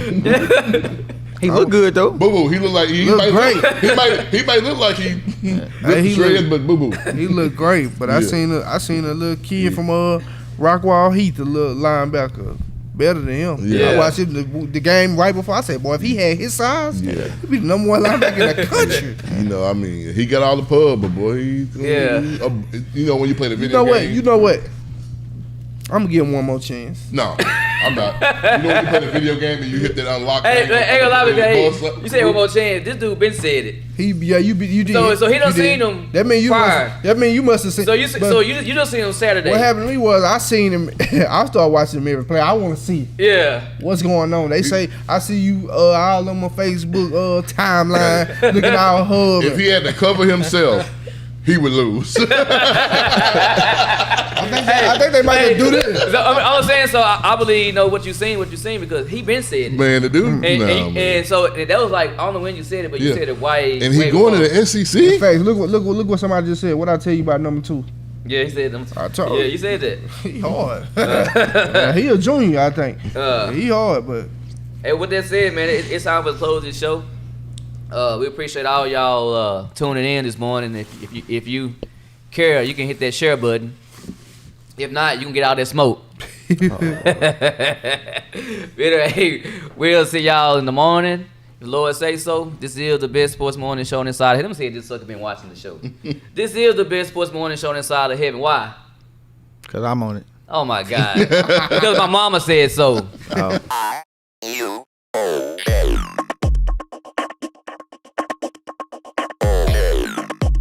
He look good, though. Boo boo, he look like he Look might great. he might look like he he shreds, look- but boo boo. He look great, but I Yeah. seen a little kid from Rockwall Heath, a little linebacker, better than him. Yeah. I watched him the game right before. I said, boy, if he had his size, Yeah. he'd be the number one linebacker in the country. You know, I mean, he got all the pub, but boy, Yeah. you know when you play the You video know what? game. You know what? I'm gonna give him one more chance. No, I'm not. You know when you play the video game and you hit that unlock. Hey, thing, ain't gonna lie with and you. You said one more chance. This dude been said it. You did. So he done you did. seen him That mean you prior. must have seen. So you but you just seen him Saturday. what happened to me was I seen him. I started watching him every play. I want to see Yeah. what's going on. They say I see you all on my Facebook timeline looking all hub. If he had to cover himself, he would lose. I think they might Hey, just do this. So, I mean, all I'm saying, so I believe what you seen because he been said it. Man, the dude, And, nah, and, man. and so that was like, I don't know when you said it, but you Yeah. said it way. And he way going to before. the SEC. Facts. Look what somebody just said. What I tell you about number 2? Yeah, he said them. I told Yeah, you. you said that. He hard. Yeah, he a junior, I think. Uh. He hard, but Hey, with that said, man, it's time to close this show. We appreciate all y'all tuning in this morning. If you care, you can hit that share button. If not, you can get out that smoke. Anyway, we'll see y'all in the morning. If the Lord say so. This is the best sports morning show inside. Let me say this sucker been watching the show. This is the best sports morning show inside of heaven. Why? Because I'm on it. Oh my God. Because my mama said so. Oh. I-U-O-L